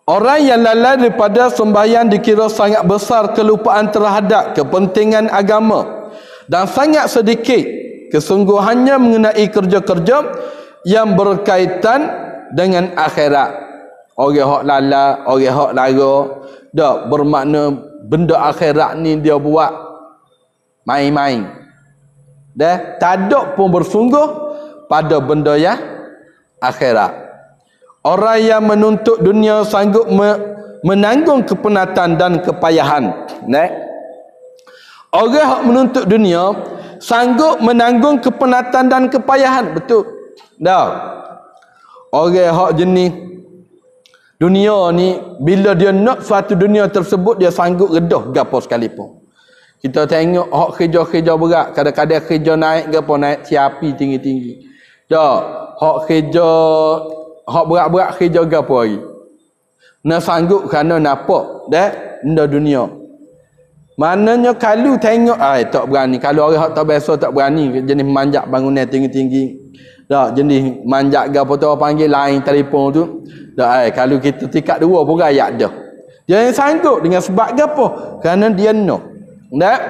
Orang yang lalai daripada sembahyang dikira sangat besar kelupaan terhadap kepentingan agama dan sangat sedikit kesungguhannya mengenai kerja-kerja yang berkaitan dengan akhirat. Orang hak lalai, orang hak lara, dak bermakna benda akhirat ni dia buat main-main. Dah tak ada pun bersungguh pada benda yang akhirat. Orang yang menuntut dunia sanggup menanggung kepenatan dan kepayahan. Orang yang menuntut dunia sanggup menanggung kepenatan dan kepayahan. Betul? Dah. Orang yang jenis dunia ni, bila dia nak suatu dunia tersebut, dia sanggup redah gapo sekalipun. Kita tengok hak kerja-kerja berat, kadang-kadang kerja naik gapo, naik siapi tinggi-tinggi. Dah. Hak kerja hak berat-berat kerja gapo lagi. Nak sanggup kerana nampak benda dunia. Maknanya kalau tengok tak berani. Kalau orang hak tak biasa tak berani jenis manjak bangunan tinggi-tinggi. Tak jenis manjak gapo tu panggil lain telefon tu. Tak kalau kita tingkat dua pun rayak dah. Dia yang sanggup dengan sebab gapo? Kerana dia nak. Tak?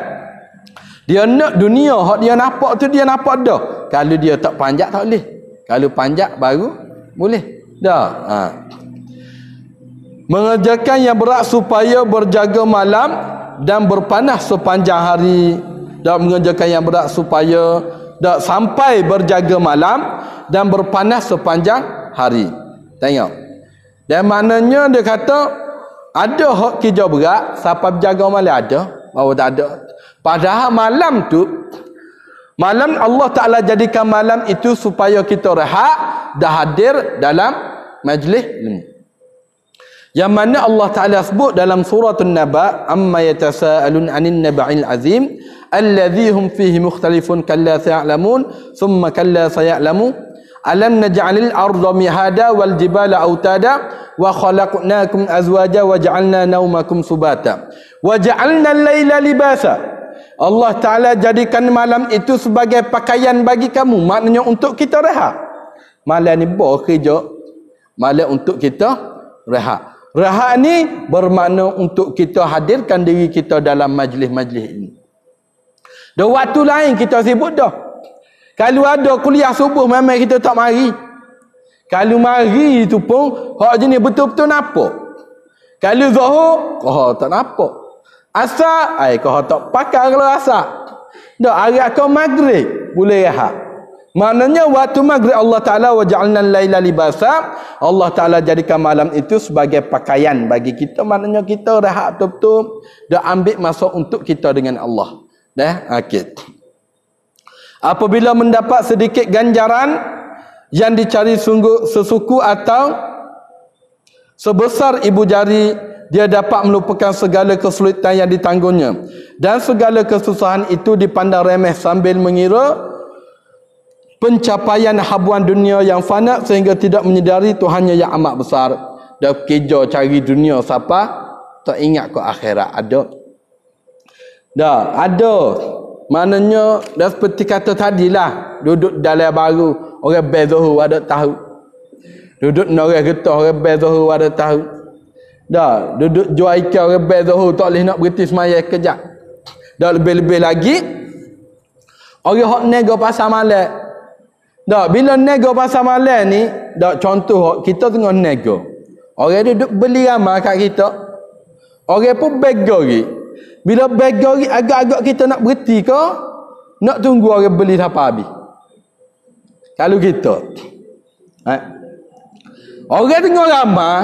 Dia nak dunia hak dia nampak tu dia nampak dah. Kalau dia tak panjat tak boleh. Kalau panjat baru boleh. Dah. Mengerjakan yang berat supaya berjaga malam dan berpanas sepanjang hari. Dan mengerjakan yang berat supaya dah sampai berjaga malam dan berpanas sepanjang hari. Tengok. Dan maknanya dia kata ada hak kerja berat sampai berjaga malam ada, bahawa tak ada. Padahal malam tu malam Allah Ta'ala jadikan malam itu supaya kita rehat dah hadir dalam majlis ini. Yang mana Allah Ta'ala sebut dalam surah An-Naba, amma yatasaalun 'anil naba'il azim alladhi hum fihi mukhtalifun kalla saya'lamun thumma kalla saya'lamu alam naj'alil arda mihada wal jibala autada wa khalaqnakum azwaja wa ja'alna naumakum subata wa ja'alna al-laila libasa. Allah Ta'ala jadikan malam itu sebagai pakaian bagi kamu. Maknanya untuk kita rehat. Malam ni bawa kerja. Malam untuk kita rehat. Rehat ni bermakna untuk kita hadirkan diri kita dalam majlis-majlis ini. Dah waktu lain kita sibuk dah. Kalau ada kuliah subuh memang kita tak mari. Kalau mari itu pun hak jenis betul-betul nampak. Kalau zuhur, tak nampak. Asar, kau tak pakai kalau asar. Dak agak kau maghrib boleh rehat. Maknanya waktu maghrib Allah Ta'ala wa ja'alna al-laila libasa. Allah Ta'ala jadikan malam itu sebagai pakaian bagi kita. Maknanya kita rehat betul-betul. Dak ambil masa untuk kita dengan Allah. Okey. Apabila mendapat sedikit ganjaran yang dicari sungguh sesuku atau sebesar ibu jari, dia dapat melupakan segala kesulitan yang ditanggungnya dan segala kesusahan itu dipandang remeh sambil mengira pencapaian habuan dunia yang fana sehingga tidak menyedari Tuhannya yang amat besar. Dah kerja cari dunia siapa tak ingat ke akhirat. Ada. Dah ada. Maknanya dah seperti kata tadilah, duduk dalam baru orang bezohu ada tahu. Duduk noreh getah orang bezohu ada tahu. Dah, duduk jual ikan orang bezohu tak boleh nak berhenti semaya kejap. Dah lebih-lebih lagi orang hok nego pasar malam. Dah, bila nego pasar malam ni, dah contoh kita tengah nego. Orang duduk beli ramai kat kita. Orang pun beggar lagi. Bila beggar lagi agak-agak kita nak berhenti ke, nak tunggu orang beli sampai habis. Kalau kita orang tengah ramai,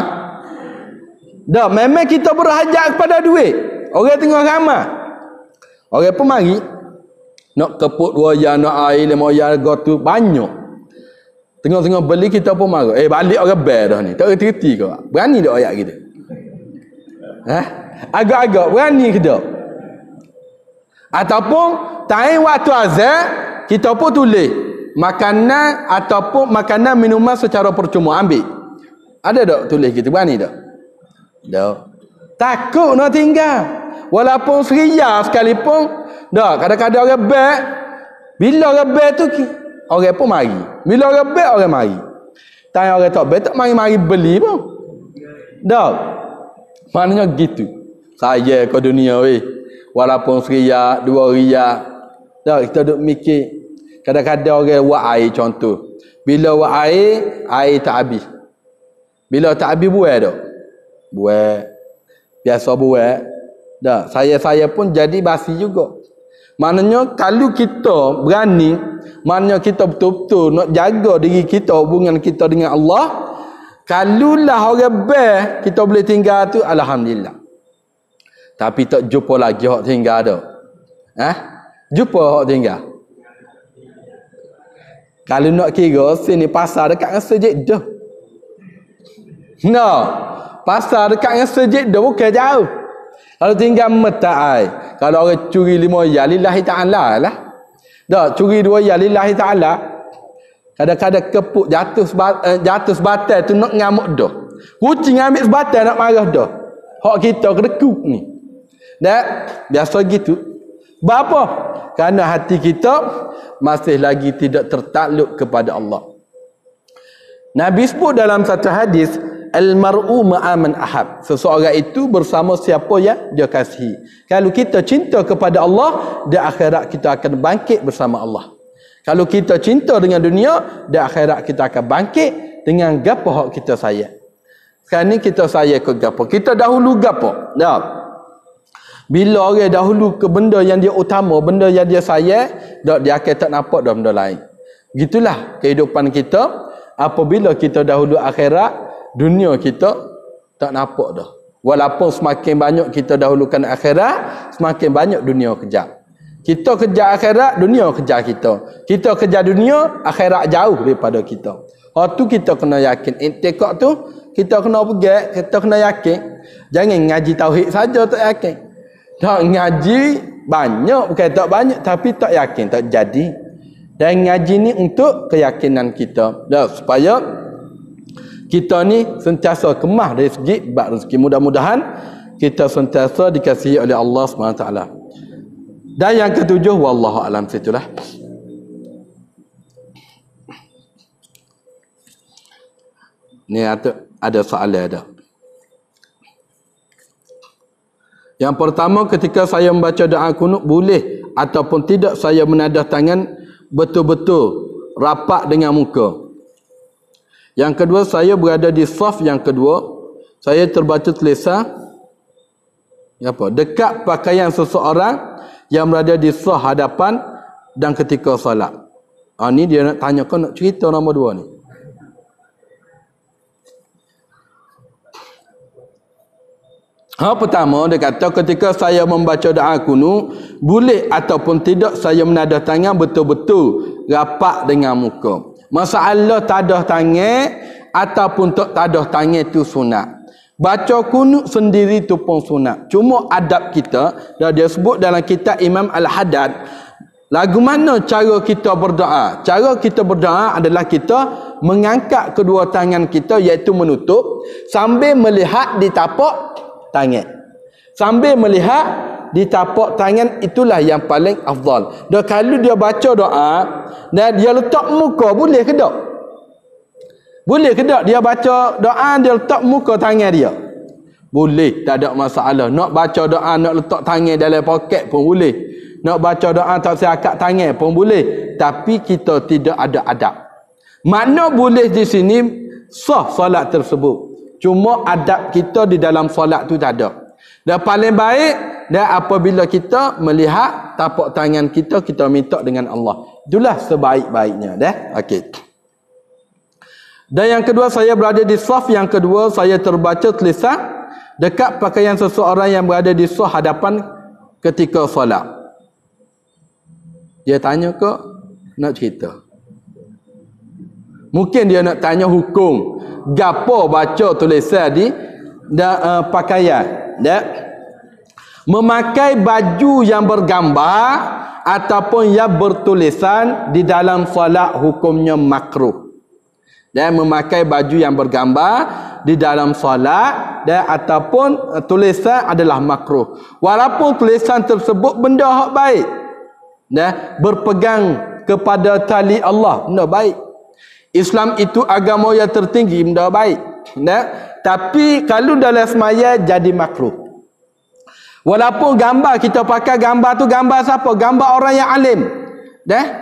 dah memang kita berhajat kepada duit. Orang tengah ramai. Orang pun mari nak keput 2 yang, nak air 5 yang tu banyak. Tengah-tengah beli kita pun marah. Balik orang ber dah ni. Tak reti ke? Berani tak ayat kita? Agak-agak berani ke tak? Ataupun time waktu azan kita pun tulis makanan ataupun makanan minuman secara percuma ambil. Ada tak tulis kita? Berani tak? Tak. Takut nak tinggal. Walaupun seria sekalipun, dah kadang-kadang orang ber, bila orang ber tu orang pun mari. Bila orang ber orang mari. Tanya orang tak ber tak mari-mari beli pun. Dah. Maknanya gitu. Saya ke dunia weh. Walaupun seria, 2 riak. Dah kita duk mikir. Kadang-kadang orang buat air contoh. Bila buat air tak habis. Bila tak habis buat tak? Buat. Biasa buat. Dah, saya pun jadi basi juga. Maknanya kalau kita berani, maknanya kita betul-betul nak jaga diri kita, hubungan kita dengan Allah. Kalulah orang ber kita boleh tinggal tu, alhamdulillah. Tapi tak jumpa lagi hak tinggal dah. Jumpa hak tinggal. Kalau nak kira sini pasar dekat dengan Jeddah. No. Pasar dekat dengan Jeddah bukan jauh. Kalau tinggal metai, kalau orang curi 5 ya lillahi ta'ala lah. Dah curi 2 ya lillahi ta'ala. Kadang-kadang kepuk jatuh sebatai tu nak ngamuk dah. Kucing ambil sebatai nak marah dah. Hak kita kedekuk ni. Dah biasa gitu. Apa? Kerana hati kita masih lagi tidak tertakluk kepada Allah. Nabi sebut dalam satu hadis, al-mar'u ma'aman ahab. Seseorang itu bersama siapa yang dia kasihi. Kalau kita cinta kepada Allah, di akhirat kita akan bangkit bersama Allah. Kalau kita cinta dengan dunia, di akhirat kita akan bangkit dengan gapo hak kita sayang. Sekarang ni kita sayang ke gapo? Kita dahulu gapo? Dah. Bila orang dahulu ke benda yang dia utama, benda yang dia sayang, dia akan tak nampak dah benda lain. Gitulah kehidupan kita. Apabila kita dahulu akhirat, dunia kita tak nampak dah. Walaupun semakin banyak kita dahulukan akhirat, semakin banyak dunia kejar. Kita kejar akhirat, dunia kejar kita. Kita kejar dunia, akhirat jauh daripada kita. Hal tu kita kena yakin. Intikad tu kita kena pegang, kita kena yakin. Jangan ngaji tauhid saja tak yakin. Tak ngaji banyak, bukan tak banyak, tapi tak yakin, tak jadi. Dan ngaji ni untuk keyakinan kita. Dah supaya kita ni sentiasa kemah dari segi bab rezeki. Mudah-mudahan kita sentiasa dikasihi oleh Allah SWT. Dan yang ketujuh, wallahu alam, situlah. Ni ada soalan ada. Yang pertama, ketika saya membaca doa kunut, boleh ataupun tidak saya menadah tangan betul-betul rapat dengan muka. Yang kedua, saya berada di saf yang kedua, saya terbaca tulisan dekat pakaian seseorang yang berada di saf hadapan dan ketika solat. Ni dia nak tanya, kau nak cerita nombor 2 ni. Pertama, dia kata ketika saya membaca doa kunut, boleh ataupun tidak saya menadah tangan betul-betul rapat dengan muka. Masalah tadah tangan ataupun tak tadah tangan itu sunat. Baca kunut sendiri tu pun sunat. Cuma adab kita, dah dia sebut dalam kitab Imam Al-Haddad, lagu mana cara kita berdoa? Cara kita berdoa adalah kita mengangkat kedua tangan kita, iaitu menutup, sambil melihat di tapak tangan. Sambil melihat ditapak tangan, itulah yang paling afdal. Dan kalau dia baca doa dan dia letak muka, boleh ke tak? Boleh ke tak dia baca doa dia letak muka tangan dia? Boleh, tak ada masalah. Nak baca doa nak letak tangan dalam poket pun boleh. Nak baca doa tak siakat tangan pun boleh. Tapi kita tidak ada adab. Makna boleh di sini sah solat tersebut. Cuma adab kita di dalam solat tu tak ada. Dan paling baik dan apabila kita melihat tapak tangan kita, kita minta dengan Allah. Itulah sebaik-baiknya dah. Okey. Dan yang kedua, saya berada di saf yang kedua, saya terbaca tulisan dekat pakaian seseorang yang berada di saf hadapan ketika solat. Dia tanya ke nak cerita? Mungkin dia nak tanya hukum gapo baca tulisan di pakaian. Memakai baju yang bergambar ataupun yang bertulisan di dalam solat hukumnya makruh. Dan memakai baju yang bergambar di dalam solat dan ataupun tulisan adalah makruh. Walaupun tulisan tersebut benda hak baik. Berpegang kepada tali Allah, benda baik. Islam itu agama yang tertinggi, benda baik. Tapi kalau dalam semaya jadi makruh. Walaupun gambar kita pakai gambar tu gambar siapa? Gambar orang yang alim.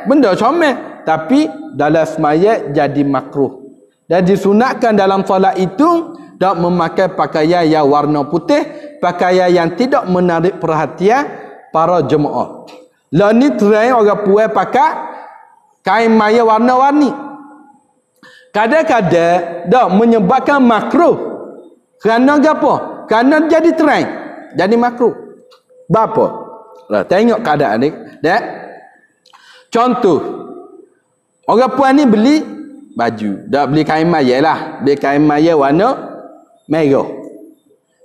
Benda comel. Tapi dalam semaya jadi makruh. Dan disunatkan dalam solat itu tak memakai pakaian yang warna putih, pakaian yang tidak menarik perhatian para jemaah. Lah ni trend orang puai pakai kain maya warna-warni. Kadang-kadang dak menyebabkan makruh. Kerana apa? Kerana jadi trend, jadi makruh. Bapa? Lah tengok keadaan ni, contoh orang puan ni beli baju, dah beli kain maya lah, beli kain maya warna merah.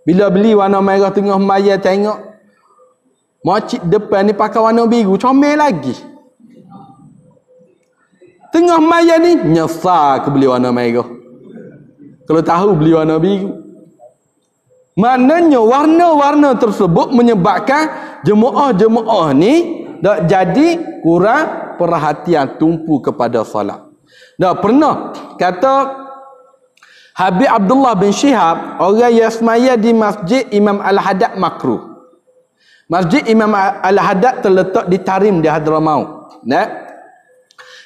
Bila beli warna merah tengah maya tengok makcik depan ni pakai warna biru, comel lagi. Tengah maya ni nyesal ke beli warna merah. Kalau tahu beli warna biru. Maknanya warna-warna tersebut menyebabkan jemaah-jemaah ni dak jadi kurang perhatian, tumpu kepada solat. Dah pernah kata Habib Abdullah bin Syihab, orang yang semaya di Masjid Imam Al-Haddad makruh. Masjid Imam Al-Haddad terletak di Tarim di Hadramaut.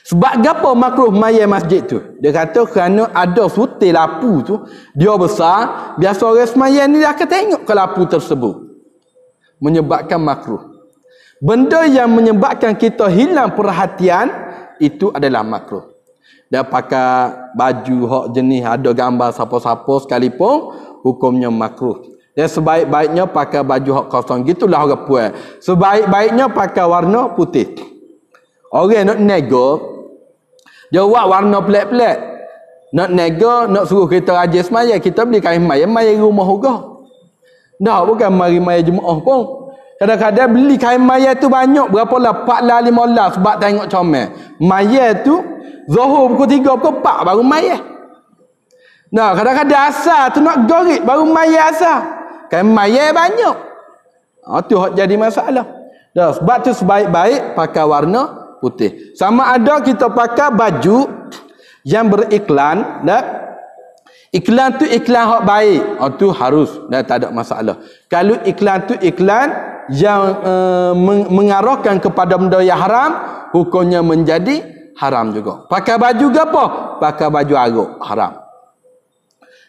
Sebab apa makruh maya masjid tu? Dia kata kerana ada sutil lapu tu, dia besar, biasa orang semaya ni dia akan tengok ke lapu tersebut. Menyebabkan makruh. Benda yang menyebabkan kita hilang perhatian itu adalah makruh. Dia pakai baju hak jenis ada gambar siapa-siapa sekalipun hukumnya makruh. Dan sebaik-baiknya pakai baju hak kosong, gitulah orang puan. Sebaik-baiknya pakai warna putih. Orang nak nego dia buat warna pelik-pelik. Nak nego, nak suruh kita rajin semaya, kita beli kain maya rumah juga. Dah bukan mari maya jemaah pun. Kadang-kadang beli kain maya tu banyak, berapa lah? 4 lah 5 lah sebab tengok comel. Maya tu Zuhur pukul 3 pukul 4 baru maya. Nah, kadang-kadang asar tu nak gorik baru maya asar. Kain maya banyak. Tu jadi masalah. Dah sebab tu sebaik-baik pakai warna putih. Sama ada kita pakai baju yang beriklan, iklan tu iklan hak baik, tu harus dan tak ada masalah. Kalau iklan tu iklan yang mengarahkan kepada benda yang haram, hukumnya menjadi haram juga. Pakai baju ke apa? Pakai baju arak, haram.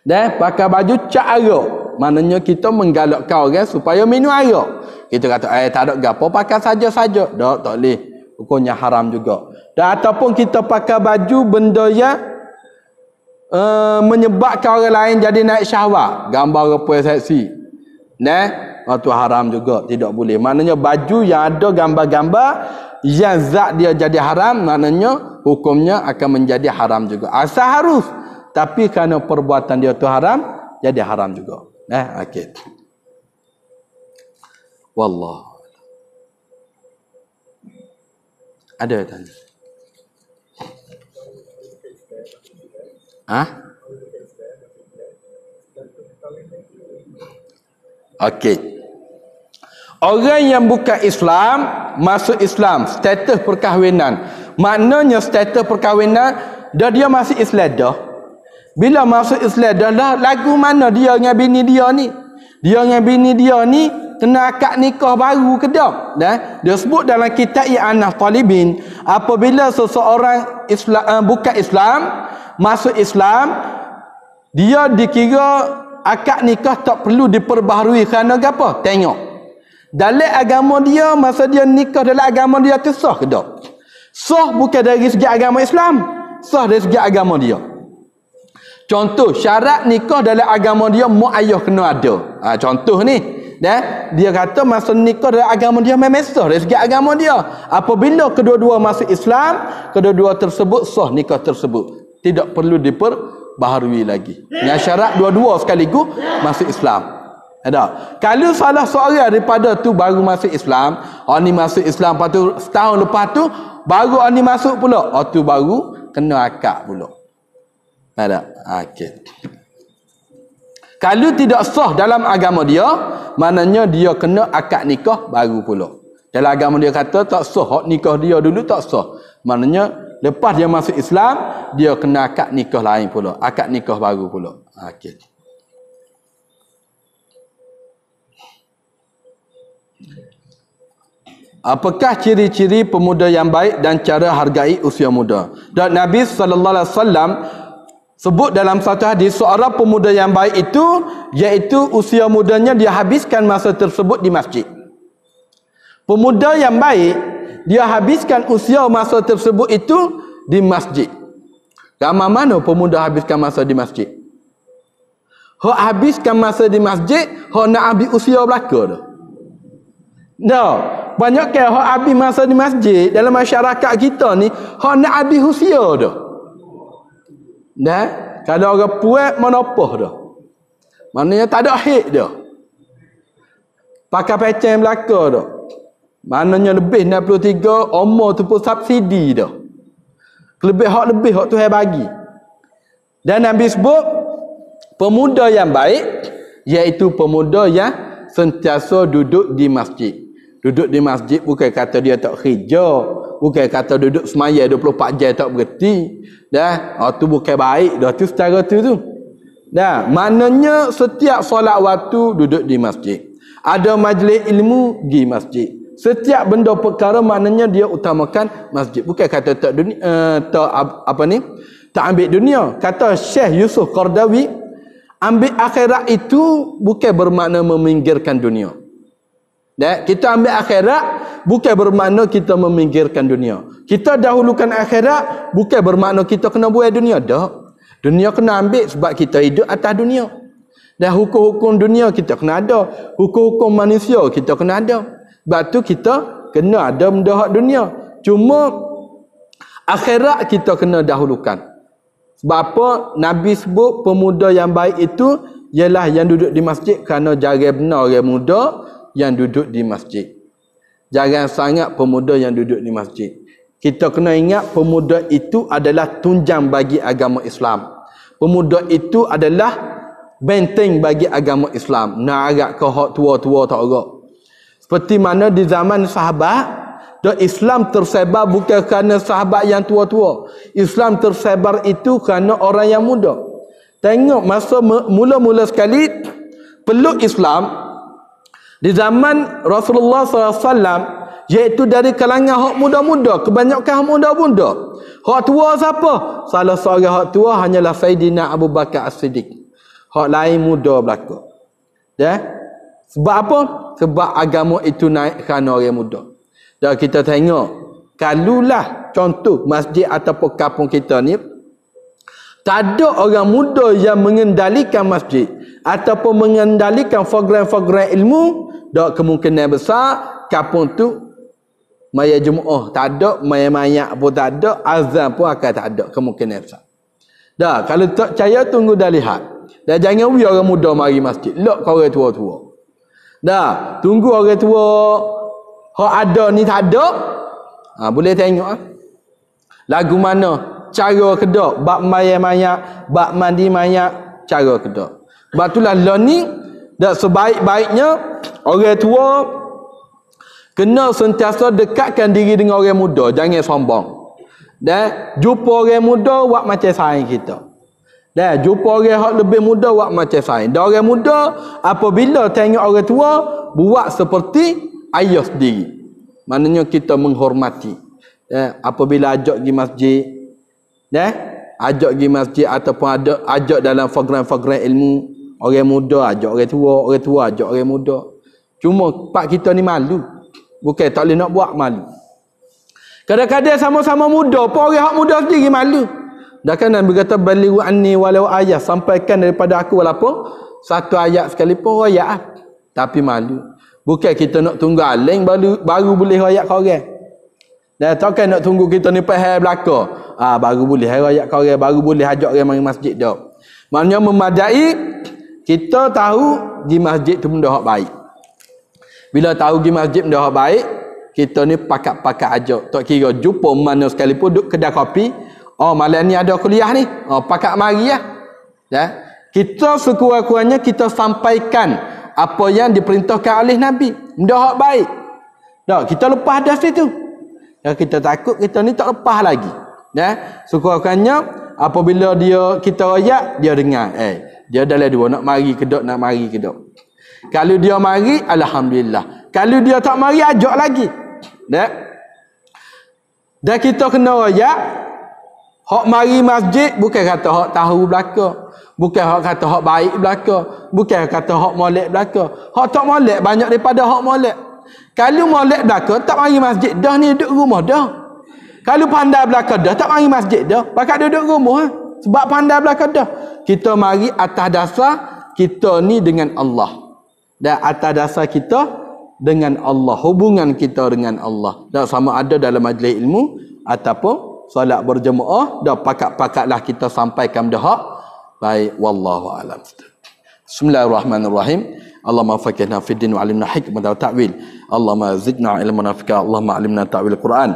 Dan pakai baju cap arak, maknanya kita menggalakkan orang supaya minum arak. Kita kata tak ada gapo, pakai saja-saja. Tak boleh. Hukumnya haram juga. Dan ataupun kita pakai baju benda yang menyebabkan orang lain jadi naik syahwat, gambar apa seksi. Itu haram juga, tidak boleh. Maknanya baju yang ada gambar-gambar yang zat dia jadi haram, maknanya hukumnya akan menjadi haram juga. Asal harus, tapi kerana perbuatan dia tu haram, jadi haram juga. Okey. Wallah. Ada yang tanya? Okey. Orang yang bukan Islam masuk Islam, status perkahwinan. Maknanya status perkahwinan dia masih Islam dah. Bila masuk Islam dah lah, lagu mana dia dengan bini dia ni? Dia dengan bini dia ni kena akad nikah baru ke tak? Dia sebut dalam kitab I'anah Talibin, apabila seseorang Islam, bukan Islam masuk Islam, dia dikira akad nikah tak perlu diperbaharui kerana apa? Tengok dalam agama dia, masa dia nikah dalam agama dia tu sah ke tak? Sah bukan dari segi agama Islam, sah dari segi agama dia. Contoh, syarat nikah dalam agama dia mak ayah kena ada. Contoh ni, dia kata masa nikah dalam agama dia memang sah dari segi agama dia. Apabila kedua-dua masuk Islam, kedua-dua tersebut sah nikah tersebut. Tidak perlu diperbaharui lagi. Dengan syarat dua-dua sekaligus masuk Islam. Ada. Kalau salah seorang daripada tu baru masuk Islam, ni masuk Islam, lepas tu setahun lepas tu baru ni masuk pula, tu baru kena akad pula. Ada. Okey. Kalau tidak sah dalam agama dia, maknanya dia kena akad nikah baru pula. Dalam agama dia kata tak sah, hak nikah dia dulu tak sah. Maknanya lepas dia masuk Islam, dia kena akad nikah lain pula, akad nikah baru pula. Okey. Apakah ciri-ciri pemuda yang baik dan cara hargai usia muda? Dan Nabi SAW sebut dalam satu hadis, seorang pemuda yang baik itu, iaitu usia mudanya dia habiskan masa tersebut di masjid. Pemuda yang baik, dia habiskan usia masa tersebut itu di masjid. Ramai mana pemuda habiskan masa di masjid? Hak habiskan masa di masjid, hak nak habis usia belaka dah. Banyak ke hak habis masa di masjid dalam masyarakat kita ni, hak nak habis usia dah. Kalau orang puat menopah dah. Maknanya tak ada hak dah. Pakai pecah belaka dah. Maknanya lebih 63 umur tu pun subsidi dah. Lebih hak tu hai bagi. Dan Nabi sebut pemuda yang baik iaitu pemuda yang sentiasa duduk di masjid. Duduk di masjid bukan kata dia tak kerja, bukan kata duduk semaya 24 jam tak berhenti. Tu bukan baik dah tu secara tu. Maknanya setiap solat waktu duduk di masjid. Ada majlis ilmu pergi masjid. Setiap benda perkara maknanya dia utamakan masjid. Bukan kata tak dunia, tak ambil dunia. Kata Syekh Yusuf Qardawi, ambil akhirat itu bukan bermakna meminggirkan dunia. Kita ambil akhirat bukan bermakna kita meminggirkan dunia. Kita dahulukan akhirat bukan bermakna kita kena buat dunia. Dunia kena ambil sebab kita hidup atas dunia. Dan hukum-hukum dunia kita kena ada. Hukum-hukum manusia kita kena ada. Sebab tu kita kena ada benda hak dunia. Cuma akhirat kita kena dahulukan. Sebab apa? Nabi sebut pemuda yang baik itu ialah yang duduk di masjid, kerana jarang benar orang muda yang duduk di masjid. Jarang sangat pemuda yang duduk di masjid. Kita kena ingat pemuda itu adalah tunjang bagi agama Islam. Pemuda itu adalah benteng bagi agama Islam. Nak agak ke hak tua-tua tak agak. Seperti mana di zaman sahabat, Islam tersebar bukan kerana sahabat yang tua-tua. Islam tersebar itu kerana orang yang muda. Tengok masa mula-mula sekali peluk Islam di zaman Rasulullah SAW, iaitu dari kalangan hak muda-muda, kebanyakan hak muda-muda. Hak tua siapa? Salah seorang hak tua hanyalah Sayyidina Abu Bakar As-Siddiq. Hak lain muda belaka. Sebab apa? Sebab agama itu naik kerana orang muda. Dan kita tengok, kalulah contoh masjid ataupun kampung kita ni, tak ada orang muda yang mengendalikan masjid ataupun mengendalikan program-program ilmu, dak kemungkinan besar kampung tu maya Jumaat tak ada, maya mayak pun tak ada, azan pun akan tak ada, kemungkinan besar. Dah, kalau tak percaya tunggu dah lihat. Dah, jangan we orang muda mari masjid, lok kau orang tua-tua. Dah, tunggu orang tua hak ada ni tak ada. Boleh tengok lagu mana cara kedak bab mayak, bab mandi mayak, cara kedak. Sebab itulah learning dak sebaik-baiknya orang tua Kena sentiasa dekatkan diri dengan orang muda, jangan sombong. Dan jumpa orang muda buat macam saing kita. Dan jumpa orang yang lebih muda buat macam saing. Dan orang muda apabila tengok orang tua buat seperti ayah sendiri. Maknanya kita menghormati. Apabila ajak pergi masjid, ajak pergi masjid ataupun ajak dalam program-program ilmu, orang muda ajak orang tua ajak orang muda. Cuma pak kita ni malu. Bukan tak boleh nak buat, malu. Kadang-kadang sama-sama muda pun orang hak muda sendiri malu. Dah kan Nabi kata balighu anni walau ayat, sampaikan daripada aku walaupun satu ayat sekalipun royak. Tapi malu. Bukan kita nak tunggu aling baru boleh royak kau orang. Dan takkan nak tunggu kita ni pahal belaka. Baru boleh royak kau orang, baru boleh ajak orang mari masjid dah. Maknanya memadai kita tahu di masjid tu benda hak baik. Bila tahu di masjid benda hak baik, kita ni pakat-pakat ajak. Tak kira jumpa mana sekalipun duduk kedai kopi. Malam ni ada kuliah ni. Pakat mari lah. Kita sekurang-kurangnya kita sampaikan apa yang diperintahkan oleh Nabi. Benda hak baik. Kita lepas dah situ. Kita takut kita ni tak lepas lagi. Sekurang-kurangnya apabila kita royak, dia dengar. Dia dalam dua nak mari ke dok. Kalau dia mari, alhamdulillah. Kalau dia tak mari, ajak lagi. Dan kita kena royak. Hak mari masjid bukan kata hak tahu belaka, bukan hak kata hak baik belaka, bukan kata hak molek belaka. Hak tak molek banyak daripada hak molek. Kalau molek belaka tak mari masjid dah, ni duduk rumah dah. Kalau pandai belaka dah tak mari masjid dah, pakat duduk rumah sebab pandai belaka dah. Kita mari atas dasar kita ni dengan Allah. Dan atas dasar kita dengan Allah, hubungan kita dengan Allah. Dan sama ada dalam majlis ilmu ataupun solat berjemaah, dah pakat-pakatlah kita sampaikan dah hak baik. Wallahu a'lam. Bismillahirrahmanirrahim. Allahumma faqihna fid din wa 'allimna hikmata wa ta'wil. Allahumma zidna ilman nafi'a. Allahumma 'allimna ta'wil Quran.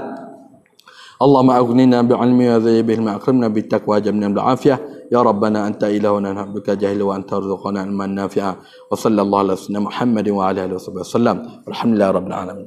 Allahumma aghnina bi'ilmi wa zayyibil ma'akrimna bittaqwa jamna bil afiyah. Ya Rabbana anta ilahuna nahbuka jahil wa anta arzuqana ilman nafi'a. Wa sallallahu ala sayyidina Muhammadin wa ala alihi wa sallam. Alhamdulillah rabbil alamin.